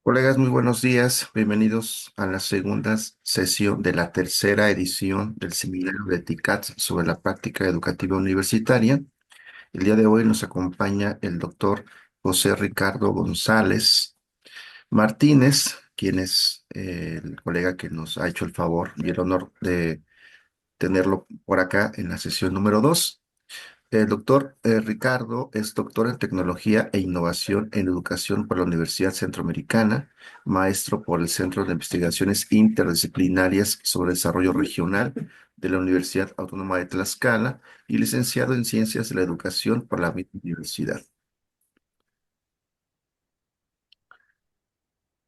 Colegas, muy buenos días. Bienvenidos a la segunda sesión de la tercera edición del seminario de TICAT sobre la práctica educativa universitaria. El día de hoy nos acompaña el doctor José Ricardo González Martínez, quien es el colega que nos ha hecho el favor y el honor de tenerlo por acá en la sesión número 2. El doctor Ricardo es doctor en Tecnología e Innovación en Educación por la Universidad Centroamericana, maestro por el Centro de Investigaciones Interdisciplinarias sobre Desarrollo Regional de la Universidad Autónoma de Tlaxcala y licenciado en Ciencias de la Educación por la misma universidad.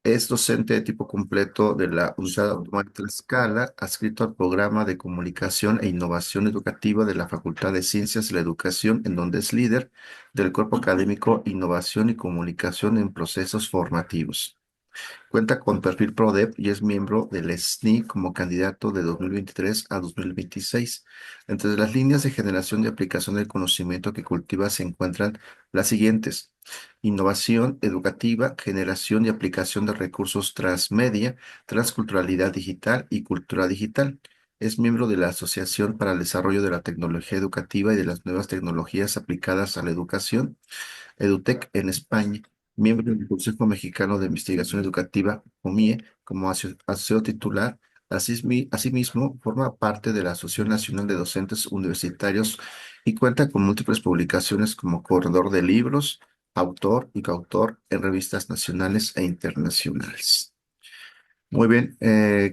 Es docente de tipo completo de la Universidad Autónoma de Tlaxcala, adscrito al programa de Comunicación e Innovación Educativa de la Facultad de Ciencias de la Educación, en donde es líder del cuerpo académico Innovación y Comunicación en Procesos Formativos. Cuenta con perfil PRODEP y es miembro del SNI como candidato de 2023 a 2026. Entre las líneas de generación y aplicación del conocimiento que cultiva se encuentran las siguientes: innovación educativa, generación y aplicación de recursos transmedia, transculturalidad digital y cultura digital. Es miembro de la Asociación para el Desarrollo de la Tecnología Educativa y de las Nuevas Tecnologías Aplicadas a la Educación, EduTech en España, miembro del Consejo Mexicano de Investigación Educativa, COMIE, como asesor titular. Asimismo, forma parte de la Asociación Nacional de Docentes Universitarios y cuenta con múltiples publicaciones como corredor de libros, autor y coautor en revistas nacionales e internacionales. Muy bien,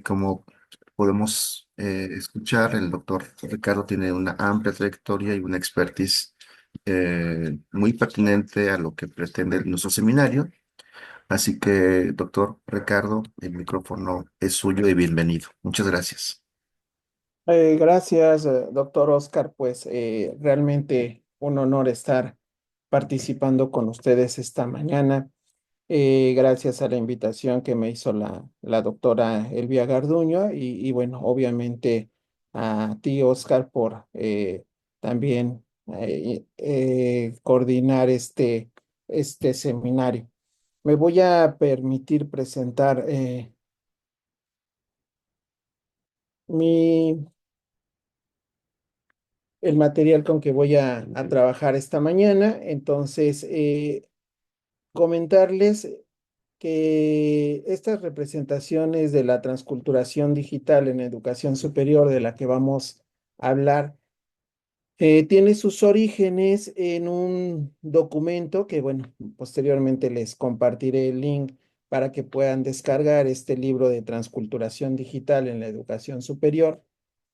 como podemos escuchar, el doctor Ricardo tiene una amplia trayectoria y una expertise muy pertinente a lo que pretende nuestro seminario. Así que, doctor Ricardo, el micrófono es suyo y bienvenido. Muchas gracias. Gracias, doctor Oscar. Pues realmente un honor estar participando con ustedes esta mañana. Gracias a la invitación que me hizo la doctora Elvia Garduño y bueno, obviamente a ti, Oscar, por también coordinar este seminario. Me voy a permitir presentar mi el material con que voy a trabajar esta mañana. Entonces, comentarles que estas representaciones de la transculturación digital en educación superior de la que vamos a hablar, tiene sus orígenes en un documento que, bueno, posteriormente les compartiré el link para que puedan descargar este libro de transculturación digital en la educación superior,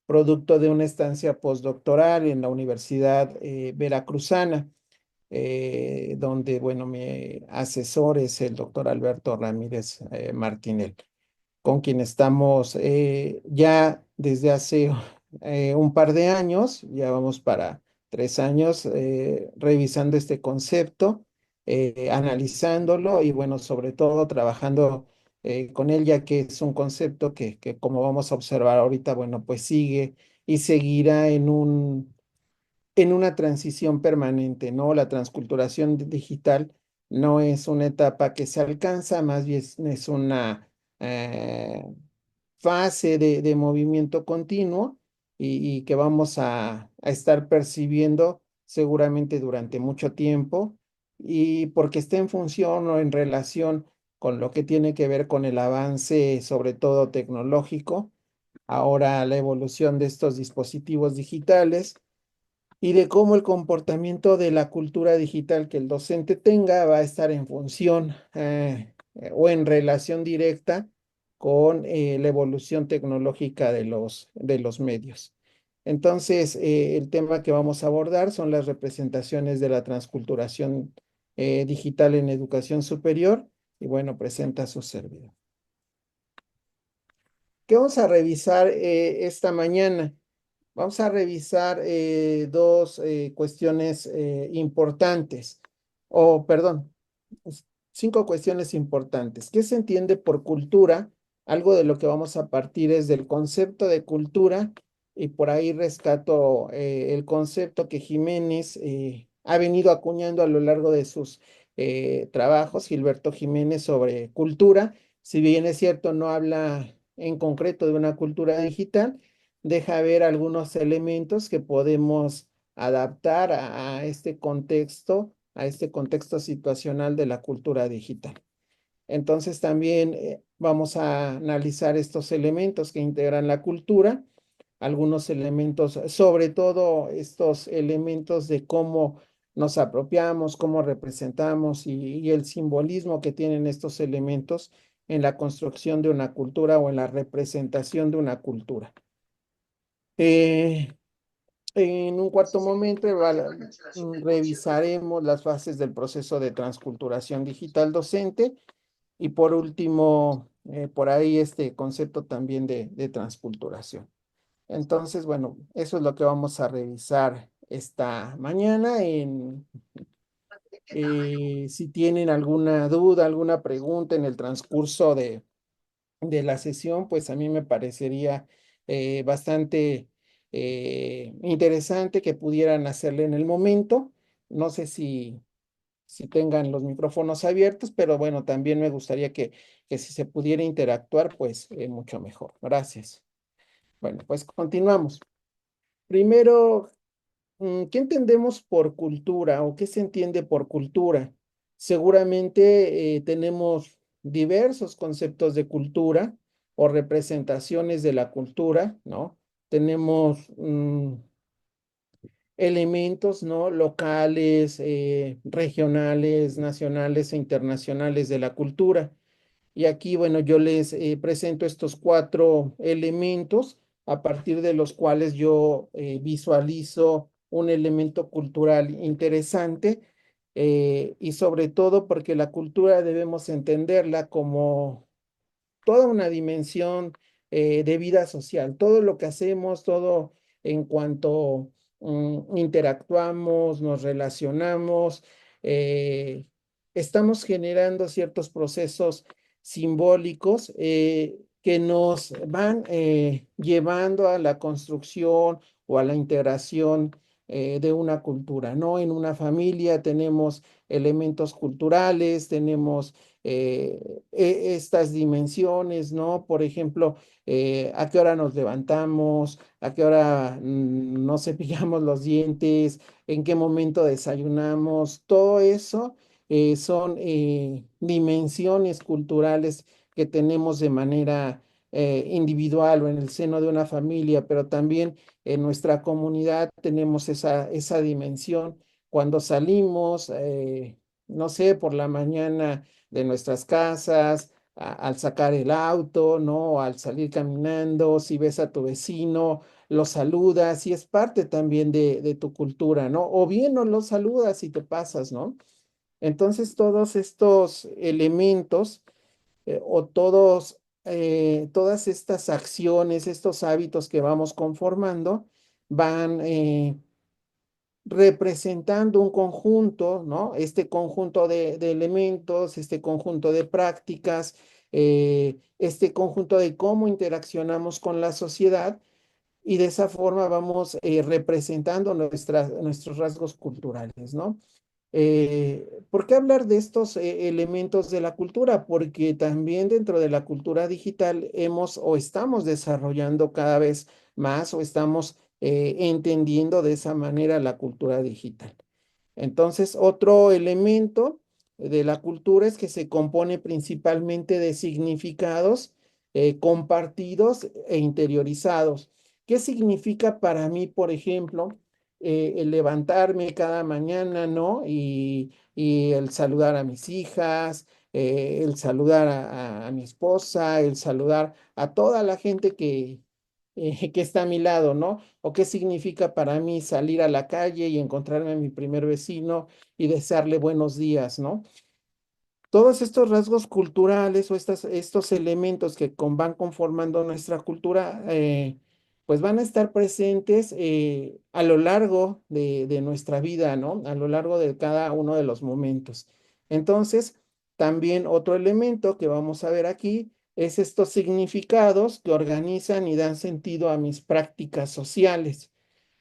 producto de una estancia postdoctoral en la Universidad Veracruzana, donde, bueno, mi asesor es el doctor Alberto Ramírez Martinel, con quien estamos ya desde hace un par de años, ya vamos para 3 años, revisando este concepto, analizándolo y, bueno, sobre todo trabajando con él, ya que es un concepto que, como vamos a observar ahorita, bueno, pues sigue y seguirá en una transición permanente, ¿no? La transculturación digital no es una etapa que se alcanza, más bien es una fase de movimiento continuo y que vamos a estar percibiendo seguramente durante mucho tiempo, y porque está en función o en relación con lo que tiene que ver con el avance, sobre todo tecnológico, ahora la evolución de estos dispositivos digitales y de cómo el comportamiento de la cultura digital que el docente tenga va a estar en función o en relación directa con la evolución tecnológica de los medios. Entonces, el tema que vamos a abordar son las representaciones de la transculturación digital en educación superior y, bueno, presenta su servidor. ¿Qué vamos a revisar esta mañana? Vamos a revisar dos cuestiones importantes, o perdón, 5 cuestiones importantes. ¿Qué se entiende por cultura? Algo de lo que vamos a partir es del concepto de cultura, y por ahí rescato el concepto que Jiménez ha venido acuñando a lo largo de sus trabajos, Gilberto Jiménez, sobre cultura. Si bien es cierto, no habla en concreto de una cultura digital, deja ver algunos elementos que podemos adaptar a este contexto situacional de la cultura digital. Entonces también vamos a analizar estos elementos que integran la cultura, algunos elementos, sobre todo estos elementos de cómo nos apropiamos, cómo representamos y el simbolismo que tienen estos elementos en la construcción de una cultura o en la representación de una cultura. Eh, en un cuarto momento revisaremos las fases del proceso de transculturación digital docente y por último, por ahí este concepto también de transculturación. Entonces, bueno, eso es lo que vamos a revisar esta mañana. Si tienen alguna duda, alguna pregunta en el transcurso de la sesión, pues a mí me parecería bastante interesante que pudieran hacerle en el momento. No sé si tengan los micrófonos abiertos, pero bueno, también me gustaría que si se pudiera interactuar, pues mucho mejor. Gracias. Bueno, pues continuamos. Primero, ¿qué entendemos por cultura o qué se entiende por cultura? Seguramente tenemos diversos conceptos de cultura o representaciones de la cultura, ¿no? Tenemos elementos, ¿no? Locales, regionales, nacionales e internacionales de la cultura. Y aquí, bueno, yo les presento estos cuatro elementos a partir de los cuales yo visualizo un elemento cultural interesante y sobre todo porque la cultura debemos entenderla como toda una dimensión de vida social, todo lo que hacemos, todo en cuanto interactuamos, nos relacionamos, eh, estamos generando ciertos procesos simbólicos que nos van llevando a la construcción o a la integración de una cultura, ¿no? En una familia tenemos elementos culturales, tenemos estas dimensiones, ¿no? Por ejemplo, a qué hora nos levantamos, a qué hora nos cepillamos los dientes, en qué momento desayunamos, todo eso son dimensiones culturales que tenemos de manera individual o en el seno de una familia, pero también en nuestra comunidad tenemos esa dimensión cuando salimos, no sé, por la mañana de nuestras casas, al sacar el auto, ¿no? Al salir caminando, si ves a tu vecino, lo saludas y es parte también de tu cultura, ¿no? O bien no lo saludas y te pasas, ¿no? Entonces todos estos elementos todas estas acciones, estos hábitos que vamos conformando, van representando un conjunto, ¿no? Este conjunto de elementos, este conjunto de prácticas, este conjunto de cómo interaccionamos con la sociedad y de esa forma vamos representando nuestros rasgos culturales, ¿no? ¿Por qué hablar de estos elementos de la cultura? Porque también dentro de la cultura digital hemos o estamos desarrollando cada vez más o estamos entendiendo de esa manera la cultura digital. Entonces, otro elemento de la cultura es que se compone principalmente de significados compartidos e interiorizados. ¿Qué significa para mí, por ejemplo, el levantarme cada mañana, ¿no? Y el saludar a mis hijas, el saludar a mi esposa, el saludar a toda la gente que está a mi lado, ¿no? O qué significa para mí salir a la calle y encontrarme a mi primer vecino y desearle buenos días, ¿no? Todos estos rasgos culturales o estos elementos que van conformando nuestra cultura, pues van a estar presentes a lo largo de nuestra vida, ¿no? A lo largo de cada uno de los momentos. Entonces, también otro elemento que vamos a ver aquí es estos significados que organizan y dan sentido a mis prácticas sociales.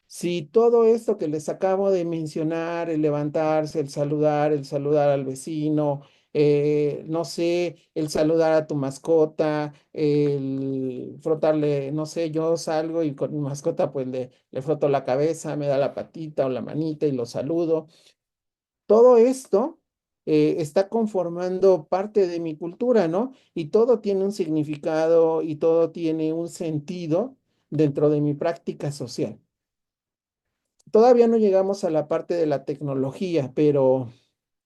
Si todo esto que les acabo de mencionar, el levantarse, el saludar al vecino, no sé, el saludar a tu mascota, el frotarle, no sé, yo salgo y con mi mascota pues le froto la cabeza, me da la patita o la manita y lo saludo. Todo esto está conformando parte de mi cultura, ¿no? Y todo tiene un significado y todo tiene un sentido dentro de mi práctica social. Todavía no llegamos a la parte de la tecnología, pero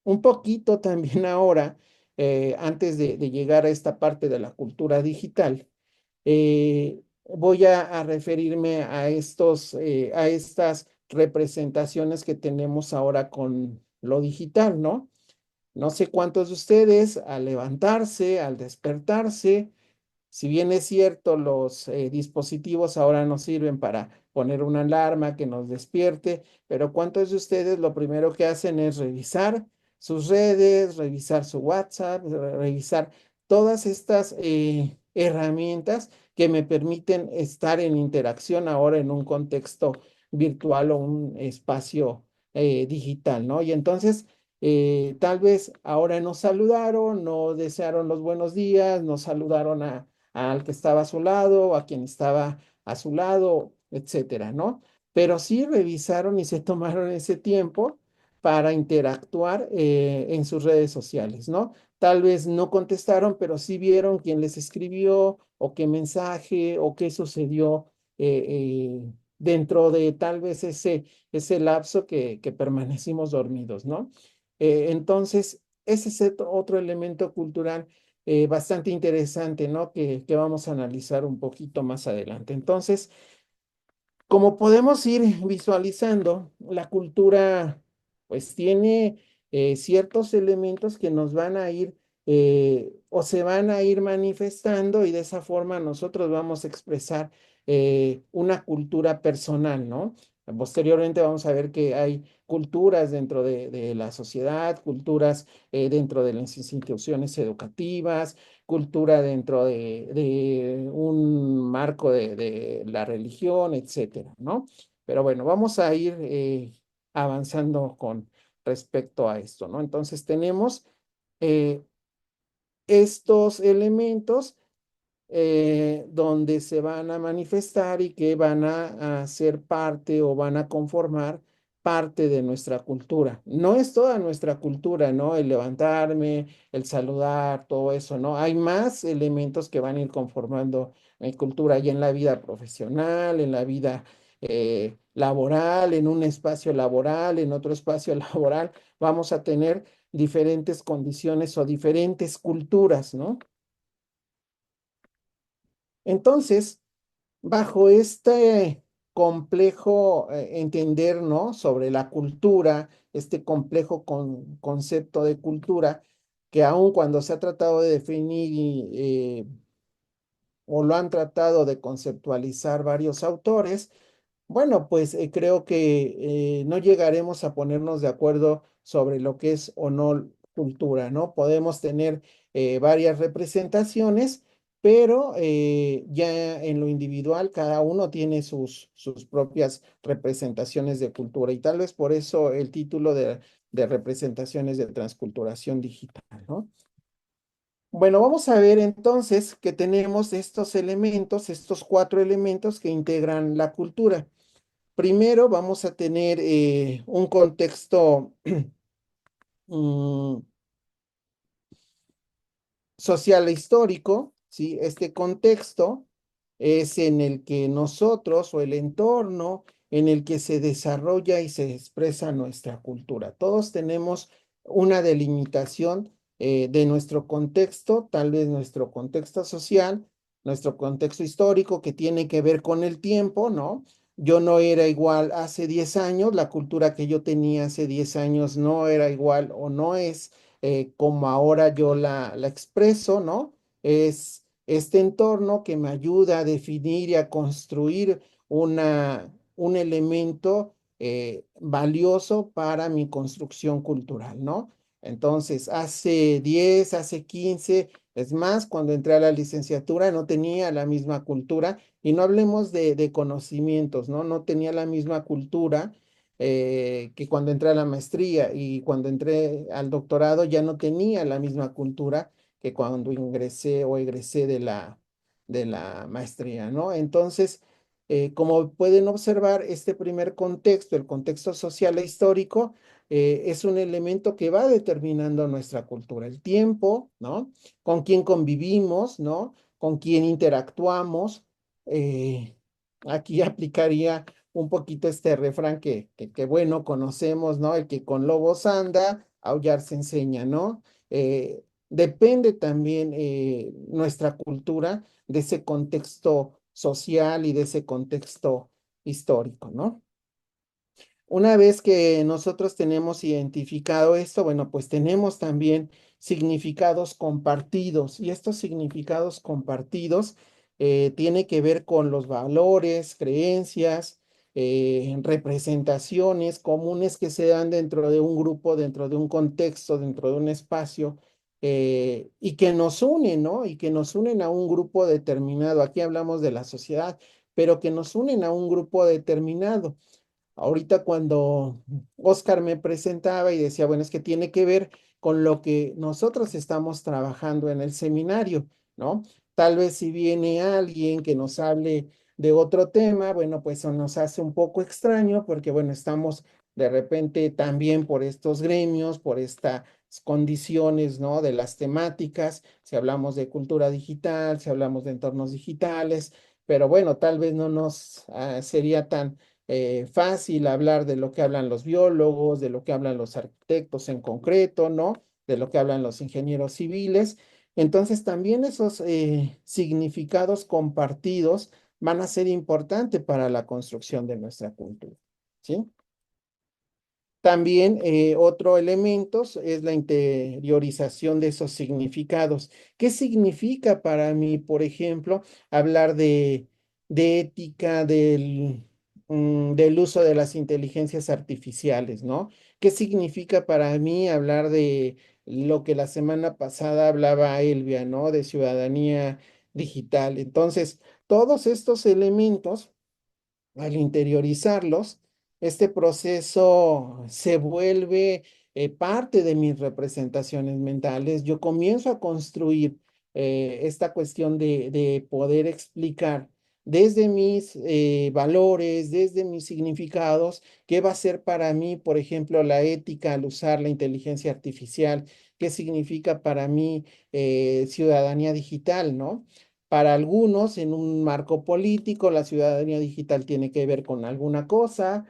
un poquito también ahora, antes de llegar a esta parte de la cultura digital, voy a referirme a a estas representaciones que tenemos ahora con lo digital, ¿no? No sé cuántos de ustedes al levantarse, al despertarse, si bien es cierto, los dispositivos ahora nos sirven para poner una alarma que nos despierte, pero ¿cuántos de ustedes lo primero que hacen es revisar sus redes, revisar su WhatsApp, revisar todas estas herramientas que me permiten estar en interacción ahora en un contexto virtual o un espacio digital, ¿no? Y entonces tal vez ahora nos saludaron, no desearon los buenos días, nos saludaron al que estaba a su lado, a quien estaba a su lado, etcétera, ¿no? Pero sí revisaron y se tomaron ese tiempo para interactuar en sus redes sociales, ¿no? Tal vez no contestaron, pero sí vieron quién les escribió o qué mensaje o qué sucedió dentro de tal vez ese lapso que permanecimos dormidos, ¿no? Entonces, ese es otro elemento cultural bastante interesante, ¿no? Que vamos a analizar un poquito más adelante. Entonces, como podemos ir visualizando, la cultura pues tiene ciertos elementos que nos van a ir o se van a ir manifestando y de esa forma nosotros vamos a expresar una cultura personal, ¿no? Posteriormente vamos a ver que hay culturas dentro de la sociedad, culturas dentro de las instituciones educativas, cultura dentro de un marco de la religión, etcétera, ¿no? Pero bueno, vamos a ir avanzando con respecto a esto, ¿no? Entonces tenemos eh, estos elementos donde se van a manifestar y que van a ser parte o van a conformar parte de nuestra cultura. No es toda nuestra cultura, ¿no? El levantarme, el saludar, todo eso, ¿no? Hay más elementos que van a ir conformando mi cultura y en la vida profesional, en la vida laboral, en un espacio laboral, en otro espacio laboral, vamos a tener diferentes condiciones o diferentes culturas, ¿no? Entonces, bajo este complejo entender, ¿no? Sobre la cultura, este complejo concepto de cultura, que aun cuando se ha tratado de definir o lo han tratado de conceptualizar varios autores, bueno, pues creo que no llegaremos a ponernos de acuerdo sobre lo que es o no cultura, ¿no? Podemos tener varias representaciones, pero ya en lo individual cada uno tiene sus propias representaciones de cultura y tal vez por eso el título de representaciones de transculturación digital, ¿no? Bueno, vamos a ver entonces que tenemos estos elementos, estos cuatro elementos que integran la cultura. Primero vamos a tener un contexto mm, social e histórico, ¿sí? Este contexto es en el que nosotros o el entorno en el que se desarrolla y se expresa nuestra cultura. Todos tenemos una delimitación de nuestro contexto, tal vez nuestro contexto social, nuestro contexto histórico que tiene que ver con el tiempo, ¿no? Yo no era igual hace 10 años, la cultura que yo tenía hace 10 años no era igual o no es como ahora yo la expreso, ¿no? Es este entorno que me ayuda a definir y a construir un elemento valioso para mi construcción cultural, ¿no? Entonces, hace 10, hace 15, es más, cuando entré a la licenciatura no tenía la misma cultura Y no hablemos de conocimientos, ¿no? No tenía la misma cultura que cuando entré a la maestría, y cuando entré al doctorado ya no tenía la misma cultura que cuando ingresé o egresé de la maestría, ¿no? Entonces, como pueden observar, este primer contexto, el contexto social e histórico, es un elemento que va determinando nuestra cultura, el tiempo, ¿no? Con quién convivimos, ¿no? Con quién interactuamos. eh, Aquí aplicaría un poquito este refrán que bueno, conocemos, ¿no? El que con lobos anda, aullar se enseña, ¿no? Depende también nuestra cultura de ese contexto social y de ese contexto histórico, ¿no? Una vez que nosotros tenemos identificado esto, bueno, pues tenemos también significados compartidos, y estos significados compartidos tiene que ver con los valores, creencias, representaciones comunes que se dan dentro de un grupo, dentro de un contexto, dentro de un espacio, y que nos unen, ¿no? Y que nos unen a un grupo determinado. Aquí hablamos de la sociedad, pero que nos unen a un grupo determinado. Ahorita cuando Oscar me presentaba y decía, bueno, es que tiene que ver con lo que nosotros estamos trabajando en el seminario, ¿no? Tal vez si viene alguien que nos hable de otro tema, bueno, pues eso nos hace un poco extraño porque, bueno, estamos de repente también por estos gremios, por estas condiciones, ¿no? De las temáticas, si hablamos de cultura digital, si hablamos de entornos digitales, pero bueno, tal vez no nos sería tan fácil hablar de lo que hablan los biólogos, de lo que hablan los arquitectos en concreto, ¿no? De lo que hablan los ingenieros civiles. Entonces, también esos significados compartidos van a ser importantes para la construcción de nuestra cultura, ¿sí? También otro elemento es la interiorización de esos significados. ¿Qué significa para mí, por ejemplo, hablar de ética del uso de las inteligencias artificiales, ¿no? ¿Qué significa para mí hablar de lo que la semana pasada hablaba Elvia, ¿no? De ciudadanía digital. Entonces, todos estos elementos al interiorizarlos, este proceso se vuelve parte de mis representaciones mentales. Yo comienzo a construir esta cuestión de poder explicar desde mis valores, desde mis significados, qué va a ser para mí, por ejemplo, la ética al usar la inteligencia artificial, qué significa para mí ciudadanía digital, ¿no? Para algunos, en un marco político, la ciudadanía digital tiene que ver con alguna cosa,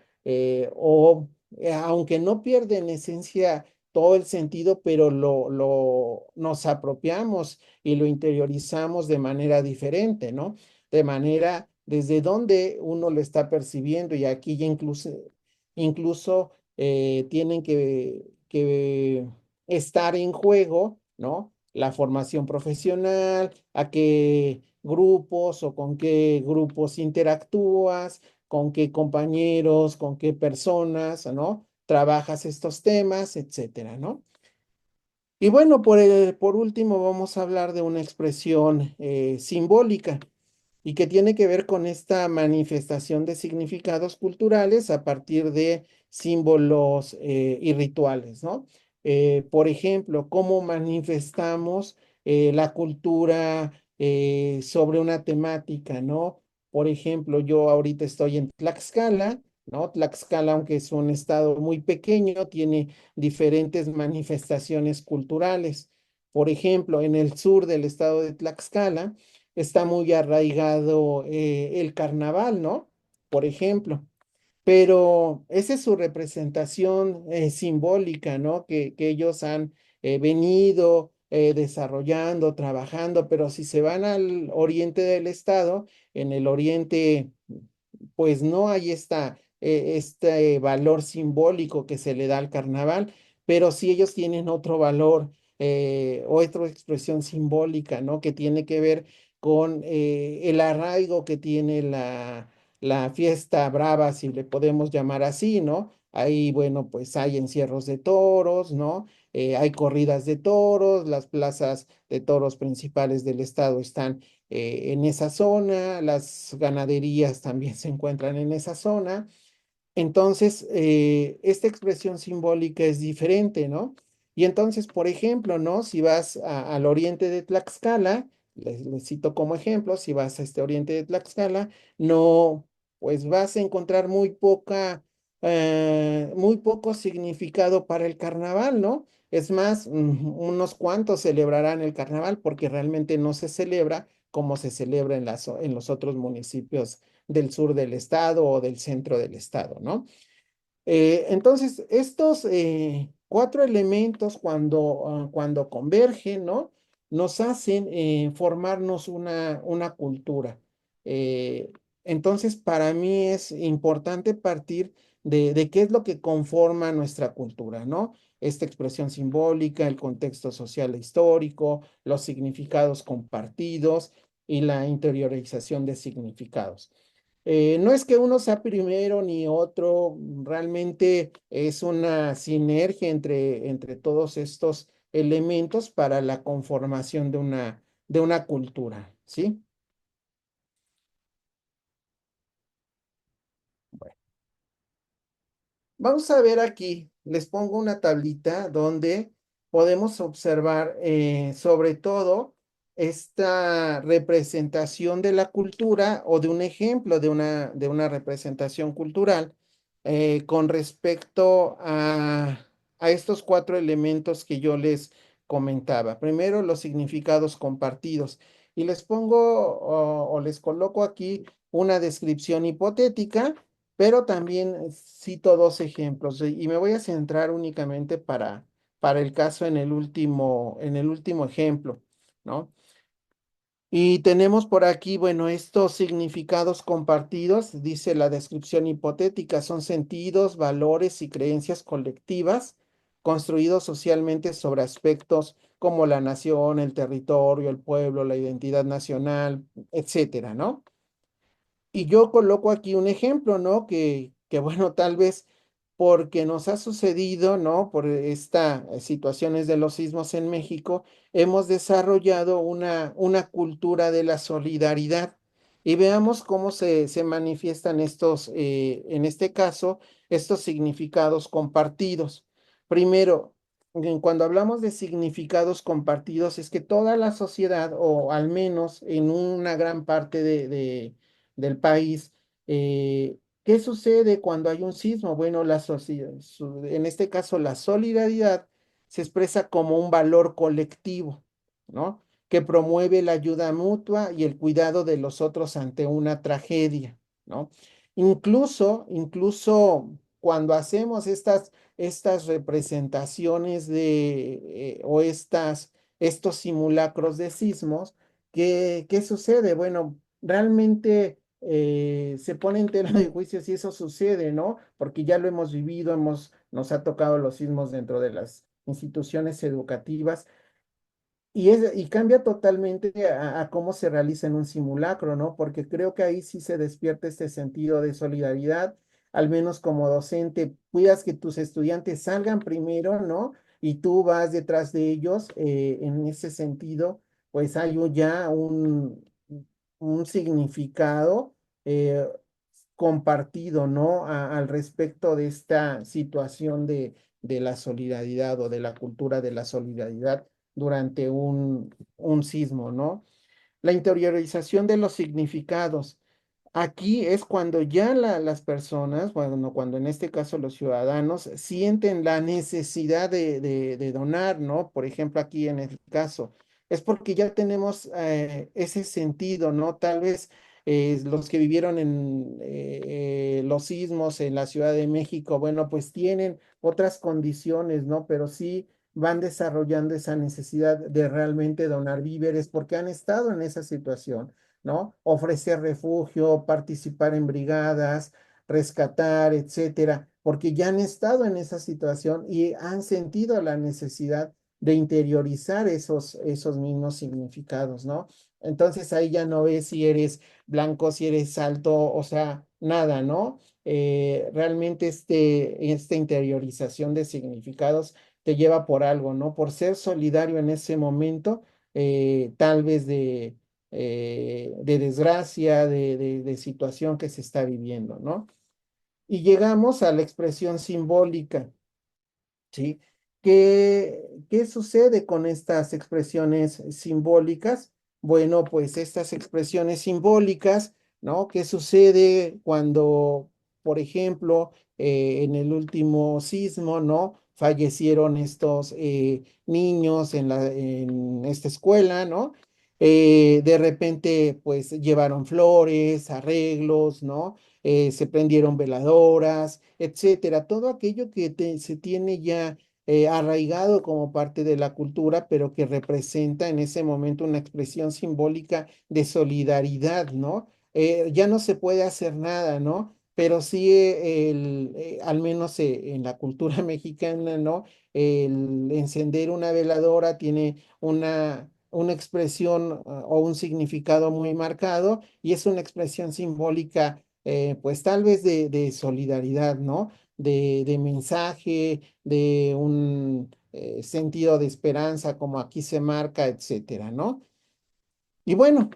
aunque no pierde en esencia todo el sentido, pero nos apropiamos y lo interiorizamos de manera diferente, ¿no? De manera desde donde uno lo está percibiendo, y aquí ya incluso tienen que estar en juego, ¿no? La formación profesional, a qué grupos o con qué grupos interactúas, con qué compañeros, con qué personas, ¿no? Trabajas estos temas, etcétera, ¿no? Y bueno, por último vamos a hablar de una expresión simbólica y que tiene que ver con esta manifestación de significados culturales a partir de símbolos y rituales, ¿no? Por ejemplo, cómo manifestamos la cultura sobre una temática, ¿no? Por ejemplo, yo ahorita estoy en Tlaxcala, ¿no? Tlaxcala, aunque es un estado muy pequeño, tiene diferentes manifestaciones culturales. Por ejemplo, en el sur del estado de Tlaxcala, está muy arraigado el carnaval, ¿no? Por ejemplo, pero esa es su representación simbólica, ¿no? Que ellos han venido desarrollando, trabajando, pero si se van al oriente del estado, en el oriente pues no hay este valor simbólico que se le da al carnaval, pero sí ellos tienen otro valor, otra expresión simbólica, ¿no? Que tiene que ver con el arraigo que tiene la fiesta brava, si le podemos llamar así, ¿no? Ahí, bueno, pues hay encierros de toros, ¿no? Hay corridas de toros, las plazas de toros principales del estado están en esa zona, las ganaderías también se encuentran en esa zona. Entonces, esta expresión simbólica es diferente, ¿no? Y entonces, por ejemplo, ¿no? Si vas al oriente de Tlaxcala, les cito como ejemplo, si vas a este oriente de Tlaxcala, no, pues vas a encontrar muy poco significado para el carnaval, ¿no? Es más, unos cuantos celebrarán el carnaval porque realmente no se celebra como se celebra en los otros municipios del sur del estado o del centro del estado, ¿no? Entonces, estos cuatro elementos cuando convergen, ¿no? Nos hacen formarnos una cultura. Eh, entonces, para mí es importante partir de qué es lo que conforma nuestra cultura, ¿no? Esta expresión simbólica, el contexto social e histórico, los significados compartidos y la interiorización de significados. No es que uno sea primero ni otro, realmente es una sinergia entre todos estos elementos para la conformación de una cultura, ¿sí? Bueno, vamos a ver aquí, les pongo una tablita donde podemos observar sobre todo esta representación de la cultura o de un ejemplo de una representación cultural con respecto a estos cuatro elementos que yo les comentaba. Primero, los significados compartidos. Y les pongo o les coloco aquí una descripción hipotética, pero también cito dos ejemplos y me voy a centrar únicamente para el caso en el último ejemplo, ¿no? Y tenemos por aquí, bueno, estos significados compartidos, dice la descripción hipotética, son sentidos, valores y creencias colectivas construidos socialmente sobre aspectos como la nación, el territorio, el pueblo, la identidad nacional, etcétera, ¿no? Y yo coloco aquí un ejemplo, ¿no? Que bueno, tal vez porque nos ha sucedido, ¿no? Por esta situaciones de los sismos en México, hemos desarrollado una cultura de la solidaridad. Y veamos cómo se manifiestan estos, en este caso, estos significados compartidos. Primero, cuando hablamos de significados compartidos, es que toda la sociedad, o al menos en una gran parte del país. ¿Qué sucede cuando hay un sismo? Bueno, en este caso la solidaridad se expresa como un valor colectivo, ¿no? Que promueve la ayuda mutua y el cuidado de los otros ante una tragedia, ¿no? Incluso cuando hacemos estas representaciones o estos simulacros de sismos, ¿qué sucede? Bueno, realmente se pone en tela de juicio si eso sucede, ¿no? Porque ya lo hemos vivido, nos ha tocado los sismos dentro de las instituciones educativas y cambia totalmente a cómo se realiza en un simulacro, ¿no? Porque creo que ahí sí se despierta este sentido de solidaridad, al menos como docente, cuidas que tus estudiantes salgan primero, ¿no? Y tú vas detrás de ellos, en ese sentido, pues hay ya un significado eh, compartido, ¿no? Al respecto de esta situación de la solidaridad o de la cultura de la solidaridad durante un sismo, ¿no? La interiorización de los significados. Aquí es cuando ya las personas, bueno, cuando en este caso los ciudadanos sienten la necesidad de donar, ¿no? Por ejemplo, aquí en el caso, es porque ya tenemos ese sentido, ¿no? Tal vez los que vivieron en los sismos en la Ciudad de México, bueno, pues tienen otras condiciones, ¿no? Pero sí van desarrollando esa necesidad de realmente donar víveres porque han estado en esa situación, ¿no? Ofrecer refugio, participar en brigadas, rescatar, etcétera, porque ya han estado en esa situación y han sentido la necesidad de interiorizar esos mismos significados, ¿no? Entonces ahí ya no ves si eres blanco, si eres alto, o sea, nada, ¿no? Realmente esta interiorización de significados te lleva por algo, ¿no? Por ser solidario en ese momento, tal vez de desgracia, de situación que se está viviendo, ¿no? Y llegamos a la expresión simbólica. ¿Sí? ¿Qué sucede con estas expresiones simbólicas? Bueno, pues estas expresiones simbólicas, ¿no? ¿Qué sucede cuando, por ejemplo, en el último sismo, ¿no? Fallecieron estos niños en esta escuela, ¿no? De repente, pues llevaron flores, arreglos, ¿no? Se prendieron veladoras, etcétera. Todo aquello que se tiene ya arraigado como parte de la cultura, pero que representa en ese momento una expresión simbólica de solidaridad, ¿no? Ya no se puede hacer nada, ¿no? Pero sí, al menos en la cultura mexicana, ¿no? El encender una veladora tiene una expresión o un significado muy marcado y es una expresión simbólica pues tal vez de solidaridad, ¿no? De mensaje, de un sentido de esperanza, como aquí se marca, etcétera, ¿no? Y bueno,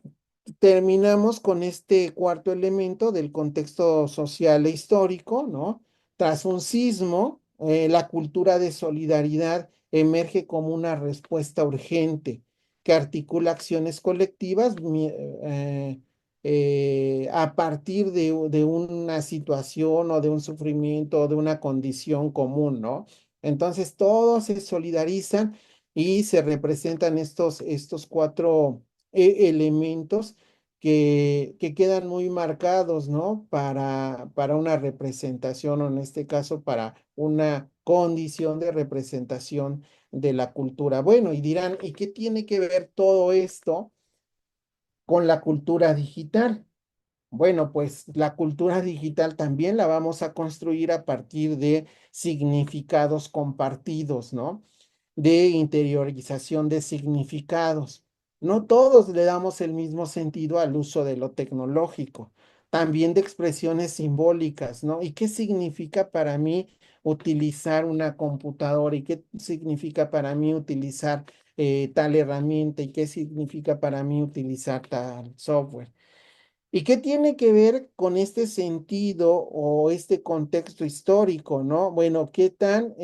terminamos con este cuarto elemento del contexto social e histórico, ¿no? Tras un sismo, la cultura de solidaridad emerge como una respuesta urgente que articula acciones colectivas a partir de una situación o de un sufrimiento o de una condición común, ¿no? Entonces todos se solidarizan y se representan estos cuatro elementos que quedan muy marcados, ¿no? Para una representación, o en este caso, para una condición de representación de la cultura. Bueno, y dirán, ¿y qué tiene que ver todo esto con la cultura digital? Bueno, pues la cultura digital también la vamos a construir a partir de significados compartidos, ¿no? De interiorización de significados. No todos le damos el mismo sentido al uso de lo tecnológico, también de expresiones simbólicas, ¿no? ¿Y qué significa para mí utilizar una computadora? ¿Y qué significa para mí utilizar tal herramienta? ¿Y qué significa para mí utilizar tal software? ¿Y qué tiene que ver con este sentido o este contexto histórico, no? Bueno, ¿qué tan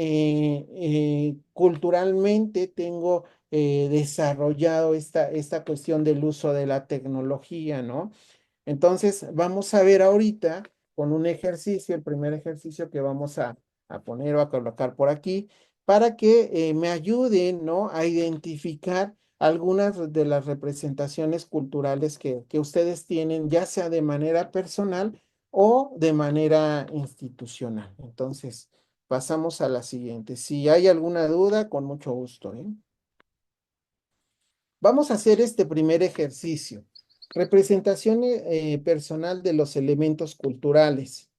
culturalmente tengo desarrollado esta cuestión del uso de la tecnología, ¿no? Entonces, vamos a ver ahorita con un ejercicio, el primer ejercicio que vamos a poner o a colocar por aquí, para que me ayuden, ¿no? A identificar algunas de las representaciones culturales que ustedes tienen, ya sea de manera personal o de manera institucional. Entonces, pasamos a la siguiente. Si hay alguna duda, con mucho gusto, ¿eh? Vamos a hacer este primer ejercicio. Representación personal de los elementos culturales.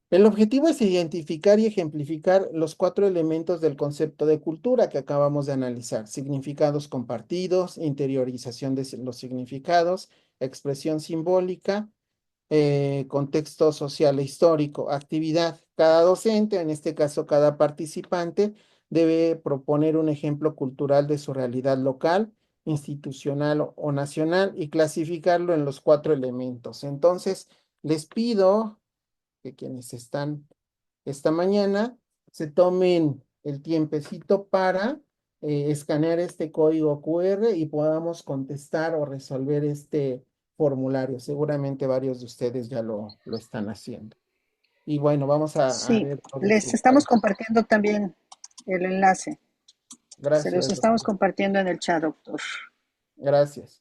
El objetivo es identificar y ejemplificar los cuatro elementos del concepto de cultura que acabamos de analizar: significados compartidos, interiorización de los significados, expresión simbólica, contexto social e histórico, actividad. Cada docente, en este caso cada participante, debe proponer un ejemplo cultural de su realidad local, institucional o nacional y clasificarlo en los cuatro elementos. Entonces, les pido que quienes están esta mañana se tomen el tiempecito para escanear este código QR y podamos contestar o resolver este formulario. Seguramente varios de ustedes ya lo están haciendo. Y bueno, vamos a Sí, ver los les estamos resultados. compartiendo también el enlace. Se los Gracias, estamos doctor. compartiendo en el chat, doctor. Gracias.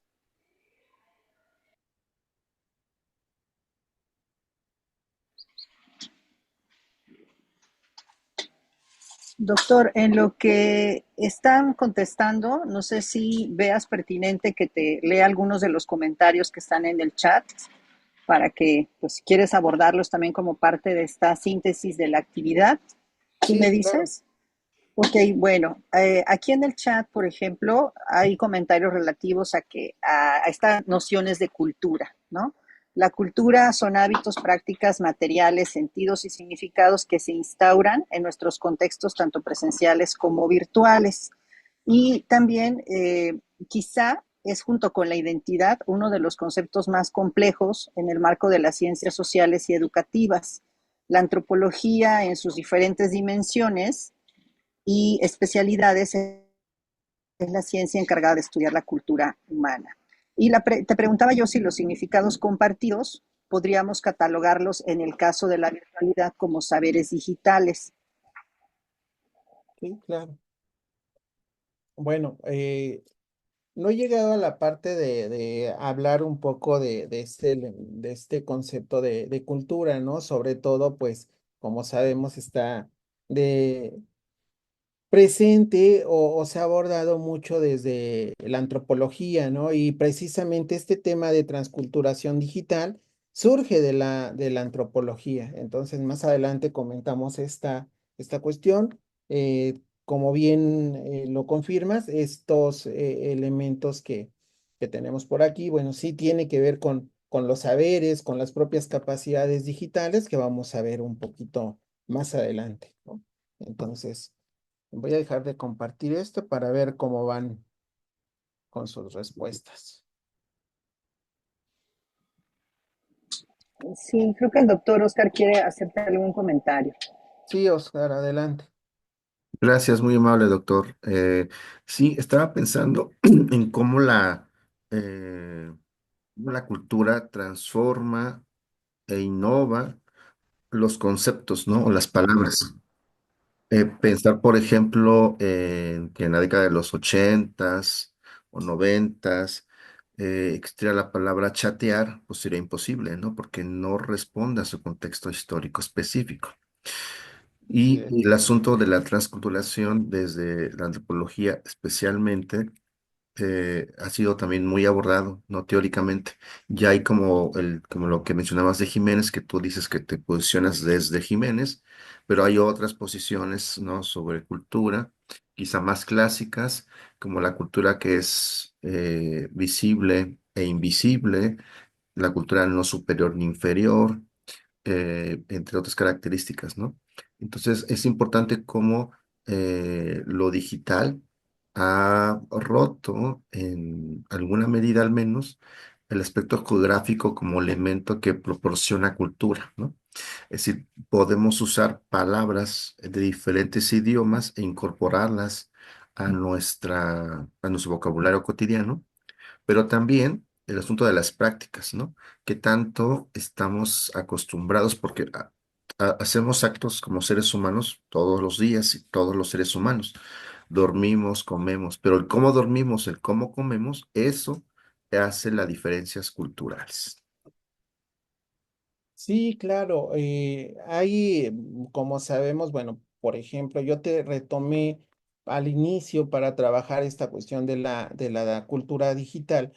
Doctor, en lo que están contestando, no sé si veas pertinente que te lea algunos de los comentarios que están en el chat para que, pues, si quieres abordarlos también como parte de esta síntesis de la actividad. ¿Tú me Sí, claro. dices? Ok, bueno, aquí en el chat, por ejemplo, hay comentarios relativos a estas nociones de cultura, ¿no? La cultura son hábitos, prácticas, materiales, sentidos y significados que se instauran en nuestros contextos tanto presenciales como virtuales. Y también quizá es junto con la identidad uno de los conceptos más complejos en el marco de las ciencias sociales y educativas. La antropología en sus diferentes dimensiones y especialidades es la ciencia encargada de estudiar la cultura humana. Y te preguntaba yo si los significados compartidos podríamos catalogarlos en el caso de la virtualidad como saberes digitales. Sí, claro. Bueno, no he llegado a la parte de hablar un poco de este concepto de cultura, ¿no? Sobre todo, pues, como sabemos, está de presente o se ha abordado mucho desde la antropología, ¿no? Y precisamente este tema de transculturación digital surge de la antropología. Entonces, más adelante comentamos esta cuestión. Como bien lo confirmas, estos elementos que tenemos por aquí, bueno, sí tiene que ver con los saberes, con las propias capacidades digitales que vamos a ver un poquito más adelante, ¿no? Entonces, voy a dejar de compartir esto para ver cómo van con sus respuestas. Sí, creo que el doctor Oscar quiere hacerte algún comentario. Sí, Oscar, adelante. Gracias, muy amable, doctor. Sí, estaba pensando en cómo la cultura transforma e innova los conceptos, ¿no? O las palabras. Pensar, por ejemplo, en que en la década de los ochentas o noventas existiera la palabra chatear, pues sería imposible, ¿no? Porque no responde a su contexto histórico específico. Así Y es. el asunto de la transculturación desde la antropología especialmente ha sido también muy abordado, ¿no? Teóricamente. Ya hay como lo que mencionabas de Jiménez, que tú dices que te posicionas desde Jiménez, pero hay otras posiciones, ¿no? Sobre cultura, quizá más clásicas, como la cultura que es visible e invisible, la cultura no superior ni inferior, entre otras características, ¿no? Entonces, es importante cómo lo digital ha roto, en alguna medida al menos, el aspecto geográfico como elemento que proporciona cultura, ¿no? Es decir, podemos usar palabras de diferentes idiomas e incorporarlas a nuestro vocabulario cotidiano, pero también el asunto de las prácticas, ¿no? Que tanto estamos acostumbrados, porque hacemos actos como seres humanos todos los días y todos los seres humanos. Dormimos, comemos, pero el cómo dormimos, el cómo comemos, eso hace las diferencias culturales. Sí, claro. Hay, como sabemos, bueno, por ejemplo, yo te retomé al inicio para trabajar esta cuestión de la cultura digital.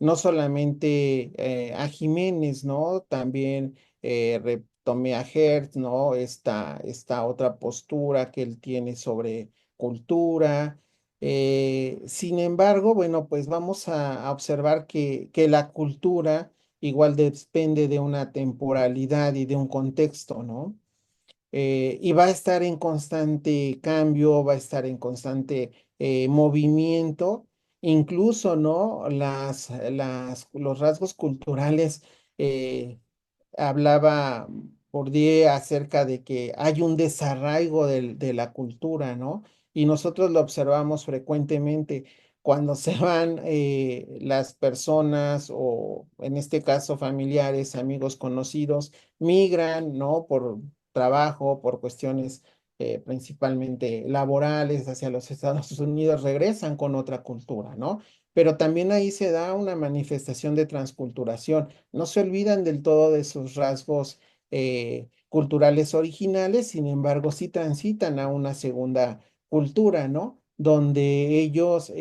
No solamente a Jiménez, ¿no? También retomé a Hertz, ¿no? Esta otra postura que él tiene sobre cultura. Sin embargo, bueno, pues vamos a observar que la cultura igual depende de una temporalidad y de un contexto, ¿no? Y va a estar en constante cambio, va a estar en constante movimiento, incluso, ¿no? Los rasgos culturales, hablaba Bourdieu acerca de que hay un desarraigo de la cultura, ¿no? Y nosotros lo observamos frecuentemente cuando se van las personas o en este caso familiares, amigos conocidos, migran, ¿no? Por trabajo, por cuestiones principalmente laborales hacia los Estados Unidos, regresan con otra cultura, ¿no? Pero también ahí se da una manifestación de transculturación. No se olvidan del todo de sus rasgos culturales originales, sin embargo, sí transitan a una segunda cultura, ¿no? Donde ellos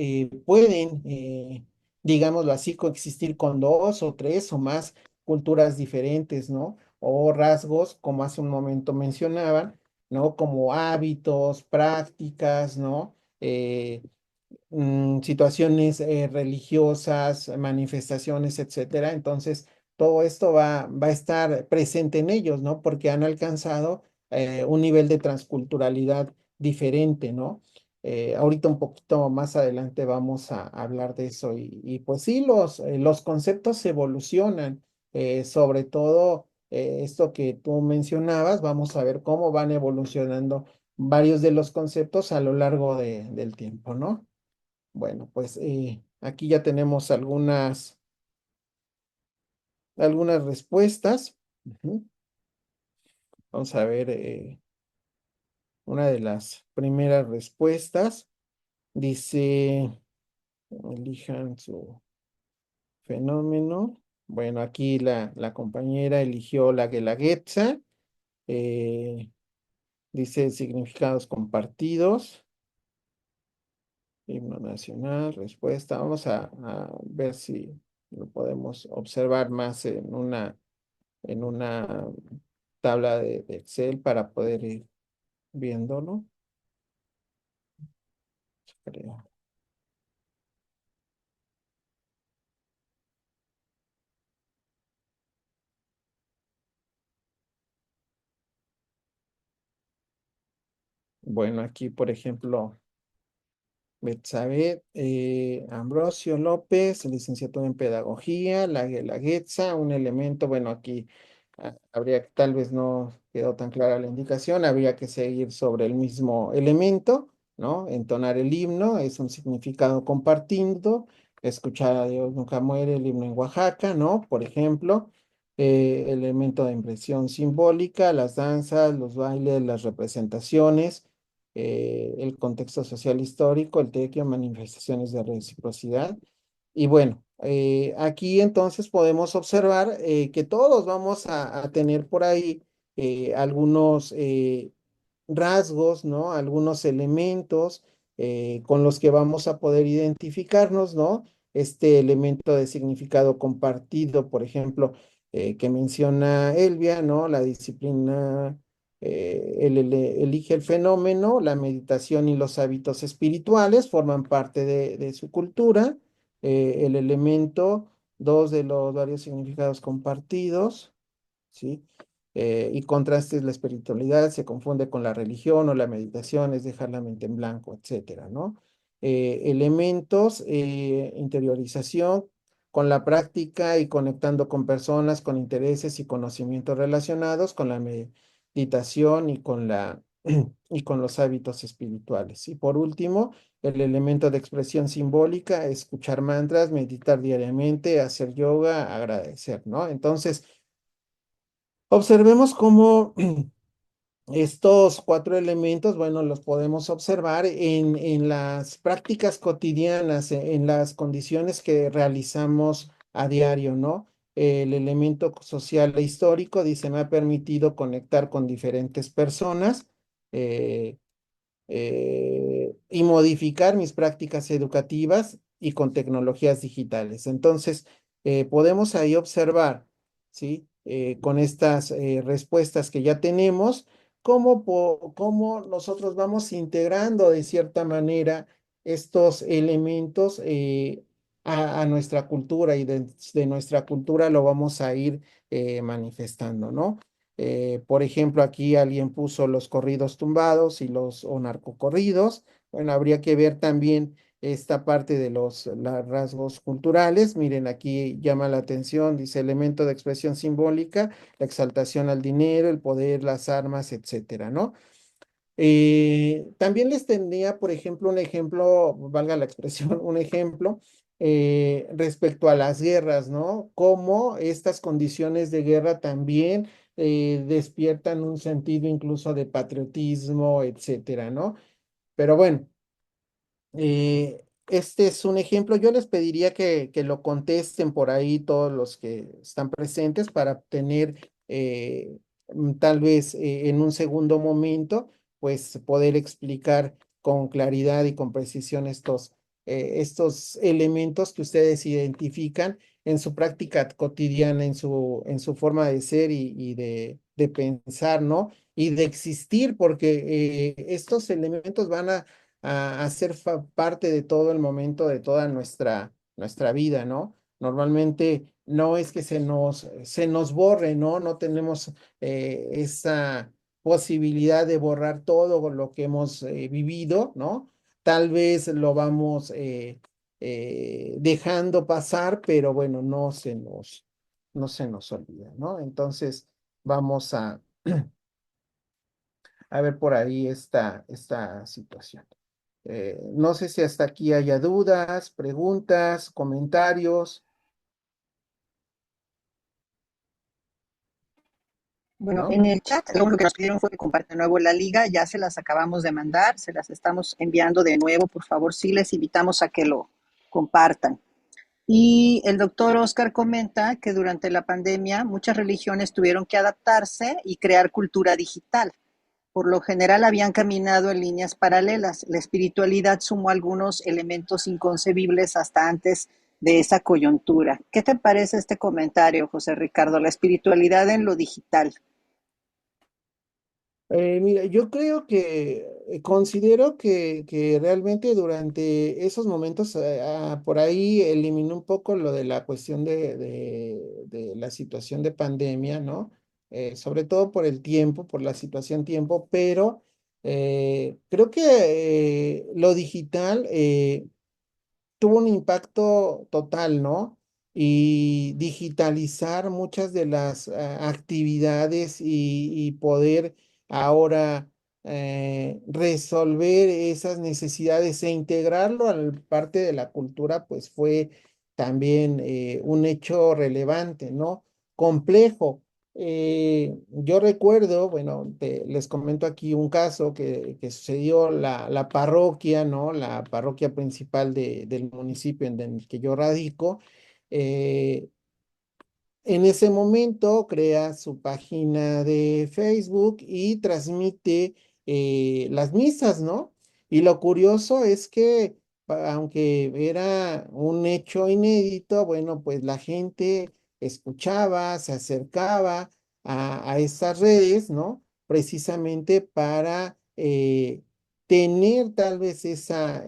pueden, digámoslo así, coexistir con dos o tres o más culturas diferentes, ¿no? O rasgos, como hace un momento mencionaban, ¿no? Como hábitos, prácticas, ¿no? Situaciones religiosas, manifestaciones, etcétera. Entonces, todo esto va a estar presente en ellos, ¿no? Porque han alcanzado un nivel de transculturalidad diferente, ¿no? Ahorita un poquito más adelante vamos a hablar de eso y pues sí, los conceptos evolucionan, sobre todo esto que tú mencionabas, vamos a ver cómo van evolucionando varios de los conceptos a lo largo del tiempo, ¿no? Bueno, pues aquí ya tenemos algunas respuestas. Ujú. Vamos a ver una de las primeras respuestas. Dice, elijan su fenómeno. Bueno, aquí la compañera eligió la Guelaguetza. eh, Dice significados compartidos. Himno nacional, respuesta. Vamos a ver si lo podemos observar más en una tabla de Excel para poder ir viéndolo. Creo. Bueno, aquí, por ejemplo, Betsabe Ambrosio López, licenciatura en Pedagogía, la Guelaguetza, un elemento, bueno, aquí habría que, tal vez no quedó tan clara la indicación, habría que seguir sobre el mismo elemento, ¿no? Entonar el himno es un significado compartido, escuchar a Dios nunca muere, el himno en Oaxaca, ¿no? Por ejemplo, elemento de impresión simbólica, las danzas, los bailes, las representaciones, el contexto social histórico, el tequio, manifestaciones de reciprocidad. Y bueno, aquí entonces podemos observar que todos vamos a tener por ahí algunos rasgos, ¿no? Algunos elementos con los que vamos a poder identificarnos, ¿no? Este elemento de significado compartido, por ejemplo, que menciona Elvia, ¿no? La disciplina, elige el fenómeno, la meditación y los hábitos espirituales forman parte de su cultura. El elemento, dos de los varios significados compartidos, ¿sí? Y contrastes la espiritualidad, se confunde con la religión o la meditación, es dejar la mente en blanco, etcétera, ¿no? Elementos, interiorización, con la práctica y conectando con personas con intereses y conocimientos relacionados, con la meditación y con los hábitos espirituales. Y por último, el elemento de expresión simbólica, escuchar mantras, meditar diariamente, hacer yoga, agradecer, ¿no? Entonces, observemos cómo estos cuatro elementos, bueno, los podemos observar en las prácticas cotidianas, en las condiciones que realizamos a diario, ¿no? El elemento social e histórico, dice, me ha permitido conectar con diferentes personas. eh, y modificar mis prácticas educativas y con tecnologías digitales. Entonces, podemos ahí observar, ¿sí? Con estas respuestas que ya tenemos, cómo nosotros vamos integrando de cierta manera estos elementos a nuestra cultura y de nuestra cultura lo vamos a ir manifestando, ¿no? Por ejemplo, aquí alguien puso los corridos tumbados y los o narcocorridos. Bueno, habría que ver también esta parte de los rasgos culturales. Miren, aquí llama la atención, dice elemento de expresión simbólica, la exaltación al dinero, el poder, las armas, etcétera, ¿no? También les tendría, por ejemplo, un ejemplo, valga la expresión, un ejemplo respecto a las guerras, ¿no? Cómo estas condiciones de guerra también despiertan un sentido incluso de patriotismo, etcétera, ¿no? Pero bueno, este es un ejemplo. Yo les pediría que lo contesten por ahí todos los que están presentes para tener tal vez en un segundo momento, pues poder explicar con claridad y con precisión estos elementos que ustedes identifican en su práctica cotidiana, en su forma de ser y de pensar, ¿no? Y de existir, porque estos elementos van a ser parte de todo el momento, de toda nuestra vida, ¿no? Normalmente no es que se nos borre, ¿no? No tenemos esa posibilidad de borrar todo lo que hemos vivido, ¿no? tal vez lo vamos dejando pasar, pero bueno, no se nos olvida, ¿no? Entonces, vamos a ver por ahí esta situación. No sé si hasta aquí haya dudas, preguntas, comentarios, Bueno, ¿no? en el chat lo único que nos pidieron fue que compartan de nuevo la liga, ya se las acabamos de mandar, se las estamos enviando de nuevo, por favor, sí les invitamos a que lo compartan. Y el doctor Oscar comenta que durante la pandemia muchas religiones tuvieron que adaptarse y crear cultura digital. Por lo general habían caminado en líneas paralelas. La espiritualidad sumó algunos elementos inconcebibles hasta antes de esa coyuntura. ¿Qué te parece este comentario, José Ricardo? La espiritualidad en lo digital. Mira, yo creo que considero que realmente durante esos momentos por ahí eliminó un poco lo de la cuestión de la situación de pandemia, ¿no? Sobre todo por el tiempo, por la situación tiempo, pero creo que lo digital tuvo un impacto total, ¿no? Y digitalizar muchas de las actividades y poder ahora resolver esas necesidades e integrarlo al parte de la cultura, pues fue también un hecho relevante, ¿no? Complejo. Yo recuerdo, bueno, les comento aquí un caso que sucedió la parroquia, ¿no? La parroquia principal del municipio en el que yo radico. eh, en ese momento crea su página de Facebook y transmite las misas, ¿no? Y lo curioso es que, aunque era un hecho inédito, bueno, pues la gente escuchaba, se acercaba a estas redes, ¿no? Precisamente para tener tal vez esa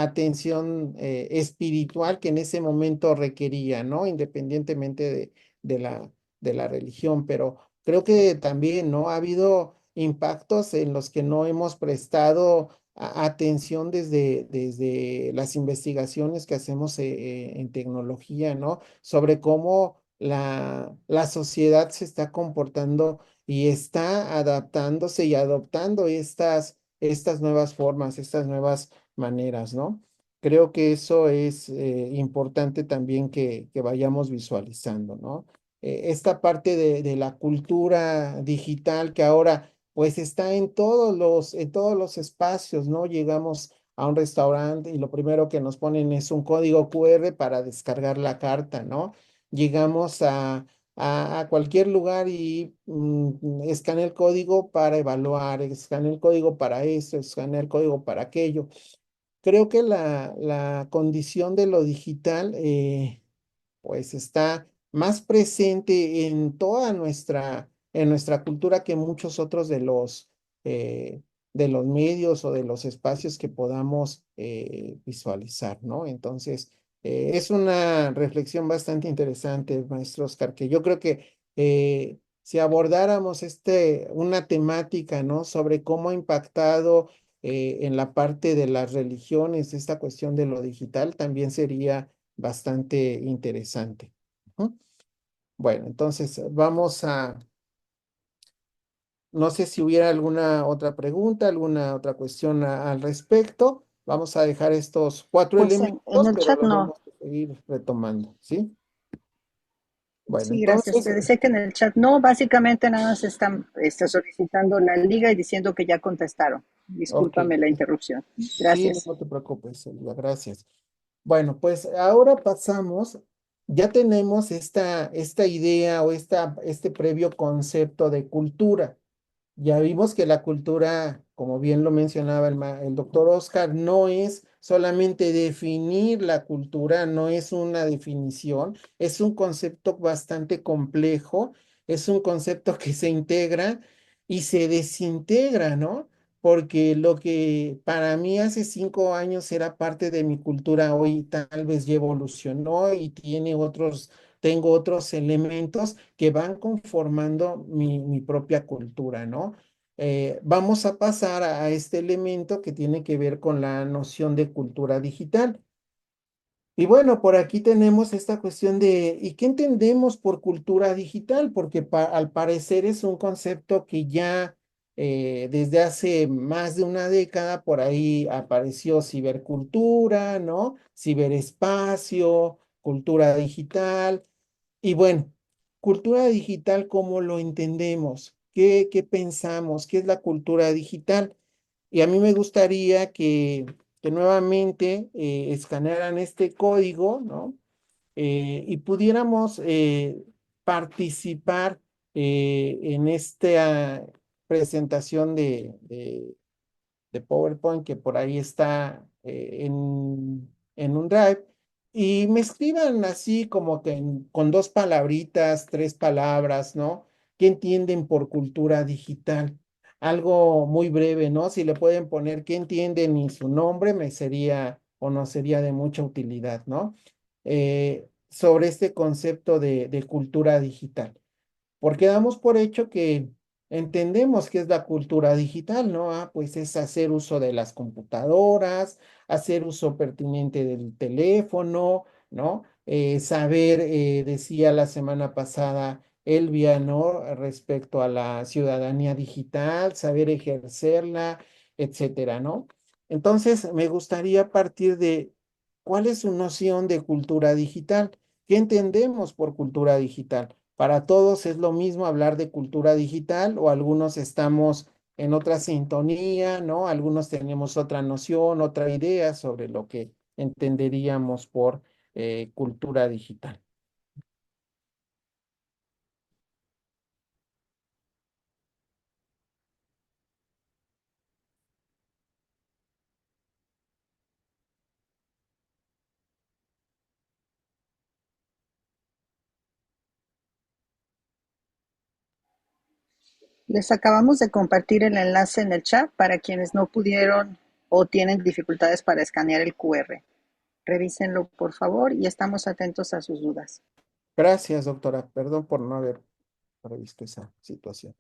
atención espiritual que en ese momento requería, ¿no? Independientemente de de la religión, pero creo que también, ¿no? Ha habido impactos en los que no hemos prestado atención desde las investigaciones que hacemos en tecnología, ¿no? Sobre cómo la sociedad se está comportando y está adaptándose y adoptando estas nuevas formas, estas nuevas maneras, ¿no? Creo que eso es importante también que vayamos visualizando, ¿no? Esta parte de la cultura digital que ahora pues está en todos los espacios, ¿no? Llegamos a un restaurante y lo primero que nos ponen es un código QR para descargar la carta, ¿no? Llegamos a cualquier lugar y escanea el código para evaluar, escanea el código para esto, escanea el código para aquello. Creo que la condición de lo digital pues está más presente en nuestra cultura que muchos otros de los medios o de los espacios que podamos visualizar, ¿no? Entonces, es una reflexión bastante interesante, maestro Oscar, que yo creo que si abordáramos una temática, ¿no? Sobre cómo ha impactado en la parte de las religiones esta cuestión de lo digital, también sería bastante interesante. Ujú. Bueno, entonces no sé si hubiera alguna otra pregunta, alguna otra cuestión al respecto. Vamos a dejar estos cuatro Pues en elementos, el pero chat los no. vamos a seguir retomando, ¿sí? Bueno, Sí, gracias. entonces, Te decía que en el chat no, básicamente nada más están solicitando la liga y diciendo que ya contestaron. ok. Discúlpame la interrupción. Sí, Gracias. no te preocupes, Elvia, gracias. Bueno, pues ahora pasamos, ya tenemos esta idea o este previo concepto de cultura. Ya vimos que la cultura, como bien lo mencionaba el doctor Oscar, no es solamente definir la cultura, no es una definición, es un concepto bastante complejo, es un concepto que se integra y se desintegra, ¿no? Porque lo que para mí hace 5 años era parte de mi cultura, hoy tal vez ya evolucionó y tengo otros elementos que van conformando mi propia cultura, ¿no? vamos a pasar a este elemento que tiene que ver con la noción de cultura digital. Y bueno, por aquí tenemos esta cuestión de, ¿y qué entendemos por cultura digital? Porque al parecer es un concepto que ya desde hace más de una década por ahí apareció cibercultura, ¿no? Ciberespacio, cultura digital. Y bueno, cultura digital, ¿cómo lo entendemos? ¿Qué pensamos? ¿Qué es la cultura digital? Y a mí me gustaría que nuevamente escanearan este código, ¿no? Y pudiéramos participar en esta presentación de PowerPoint que por ahí está en un drive y me escriban así como que con dos palabritas, tres palabras, ¿no? ¿Qué entienden por cultura digital? Algo muy breve, ¿no? Si le pueden poner qué entienden y su nombre, me sería o no sería de mucha utilidad, ¿no? Sobre este concepto de cultura digital porque damos por hecho que entendemos qué es la cultura digital, ¿no? Ah, pues es hacer uso de las computadoras, hacer uso pertinente del teléfono, ¿no? Saber, decía la semana pasada Elvia, ¿no? Respecto a la ciudadanía digital, saber ejercerla, etcétera, ¿no? Entonces, me gustaría partir de cuál es su noción de cultura digital. ¿Qué entendemos por cultura digital? Para todos es lo mismo hablar de cultura digital o algunos estamos en otra sintonía, ¿no? Algunos tenemos otra noción, otra idea sobre lo que entenderíamos por cultura digital. Les acabamos de compartir el enlace en el chat para quienes no pudieron o tienen dificultades para escanear el QR. Revísenlo, por favor, y estamos atentos a sus dudas. Gracias, doctora. Perdón por no haber previsto esa situación.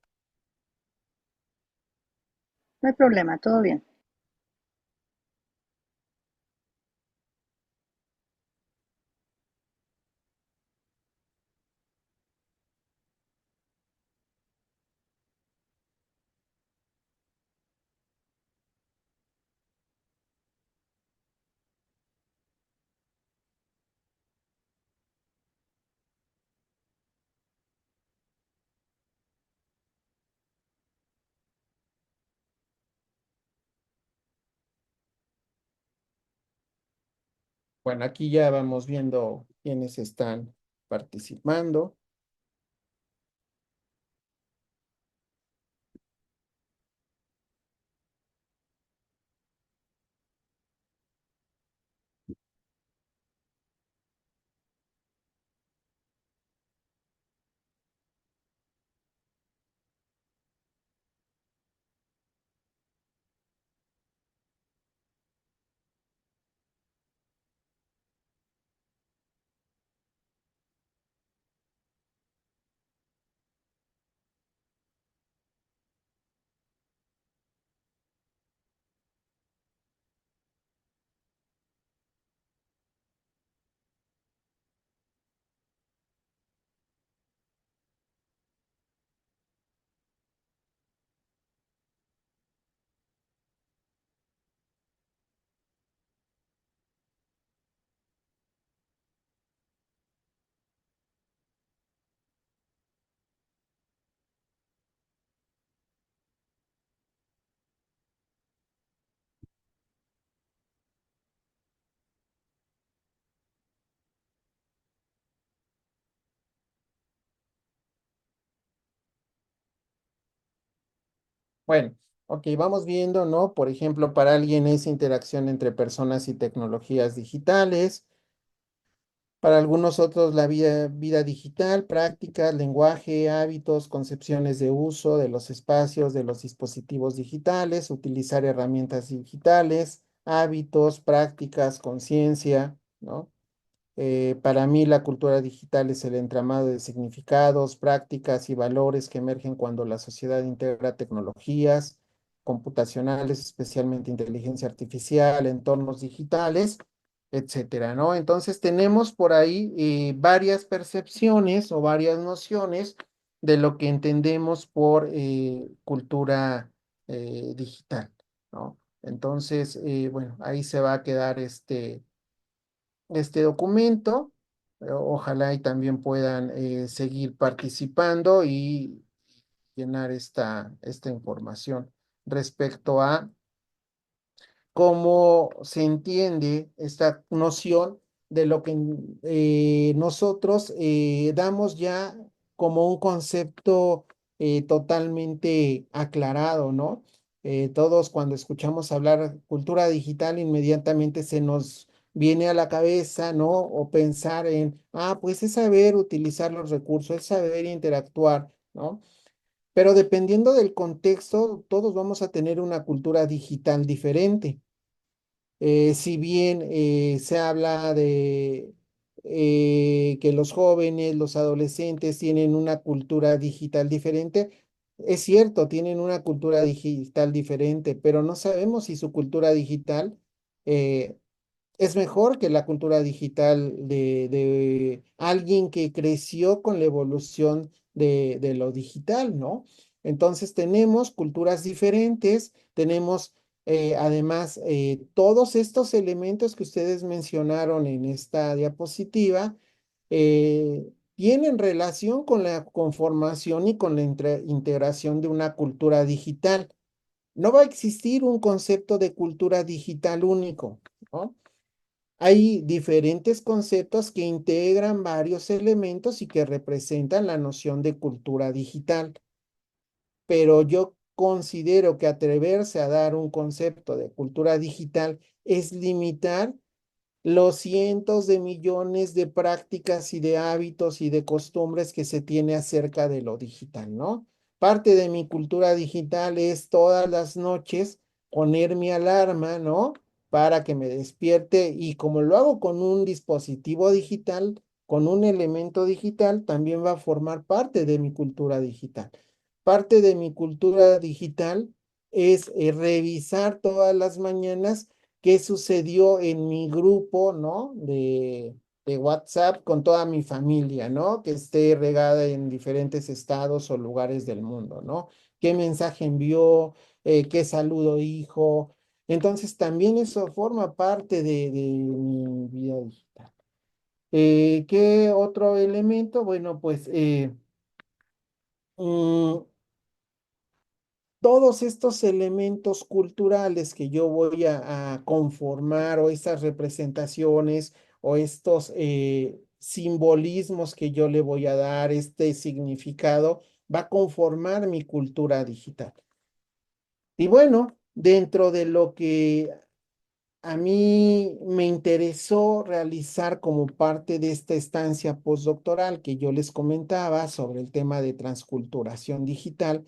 No hay problema, todo bien. Bueno, aquí ya vamos viendo quiénes están participando. Bueno, ok, vamos viendo, ¿no? Por ejemplo, para alguien es interacción entre personas y tecnologías digitales. Para algunos otros, la vida digital, prácticas, lenguaje, hábitos, concepciones de uso de los espacios, de los dispositivos digitales, utilizar herramientas digitales, hábitos, prácticas, conciencia, ¿no? Para mí la cultura digital es el entramado de significados, prácticas y valores que emergen cuando la sociedad integra tecnologías computacionales, especialmente inteligencia artificial, entornos digitales, etcétera, ¿no? Entonces tenemos por ahí varias percepciones o varias nociones de lo que entendemos por cultura digital, ¿no? Entonces, bueno, ahí se va a quedar este documento. Ojalá y también puedan seguir participando y llenar esta información respecto a cómo se entiende esta noción de lo que nosotros damos ya como un concepto totalmente aclarado, ¿no? Todos cuando escuchamos hablar cultura digital, inmediatamente se nos viene a la cabeza, ¿no? O pensar en, pues es saber utilizar los recursos, es saber interactuar, ¿no? Pero dependiendo del contexto, todos vamos a tener una cultura digital diferente. Si bien se habla de que los jóvenes, los adolescentes tienen una cultura digital diferente, es cierto, tienen una cultura digital diferente, pero no sabemos si su cultura digital eh, es mejor que la cultura digital de alguien que creció con la evolución de lo digital, ¿no? Entonces tenemos culturas diferentes, tenemos además todos estos elementos que ustedes mencionaron en esta diapositiva, tienen relación con la conformación y con la integración de una cultura digital. No va a existir un concepto de cultura digital único, ¿no? Hay diferentes conceptos que integran varios elementos y que representan la noción de cultura digital, pero yo considero que atreverse a dar un concepto de cultura digital es limitar los cientos de millones de prácticas y de hábitos y de costumbres que se tiene acerca de lo digital, ¿no? Parte de mi cultura digital es todas las noches poner mi alarma, ¿no? Para que me despierte y como lo hago con un dispositivo digital, con un elemento digital, también va a formar parte de mi cultura digital. Parte de mi cultura digital es revisar todas las mañanas qué sucedió en mi grupo, ¿no? De WhatsApp con toda mi familia, ¿no? Que esté regada en diferentes estados o lugares del mundo, ¿no? ¿Qué mensaje envió? ¿Qué saludo dijo? Entonces también eso forma parte de mi vida digital. ¿Qué otro elemento? Bueno, pues mm, todos estos elementos culturales que yo voy a conformar o estas representaciones o estos simbolismos que yo le voy a dar, este significado, va a conformar mi cultura digital. Y bueno, dentro de lo que a mí me interesó realizar como parte de esta estancia postdoctoral que yo les comentaba sobre el tema de transculturación digital,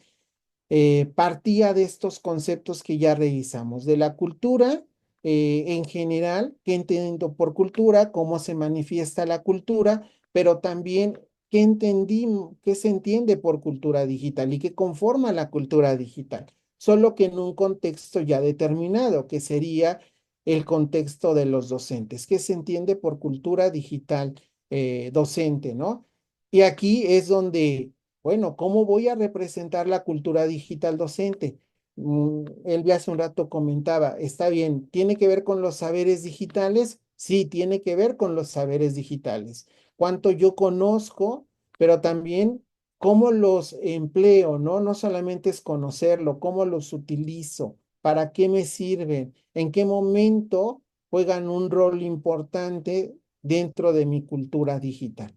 partía de estos conceptos que ya revisamos, de la cultura en general, qué entiendo por cultura, cómo se manifiesta la cultura, pero también qué entendimos, qué se entiende por cultura digital y qué conforma la cultura digital, solo que en un contexto ya determinado, que sería el contexto de los docentes, qué se entiende por cultura digital docente, ¿no? Y aquí es donde bueno, ¿cómo voy a representar la cultura digital docente? Él hace un rato comentaba, está bien, ¿tiene que ver con los saberes digitales? Sí, tiene que ver con los saberes digitales. Cuánto yo conozco, pero también cómo los empleo, ¿no? No solamente es conocerlo, cómo los utilizo, para qué me sirven, en qué momento juegan un rol importante dentro de mi cultura digital.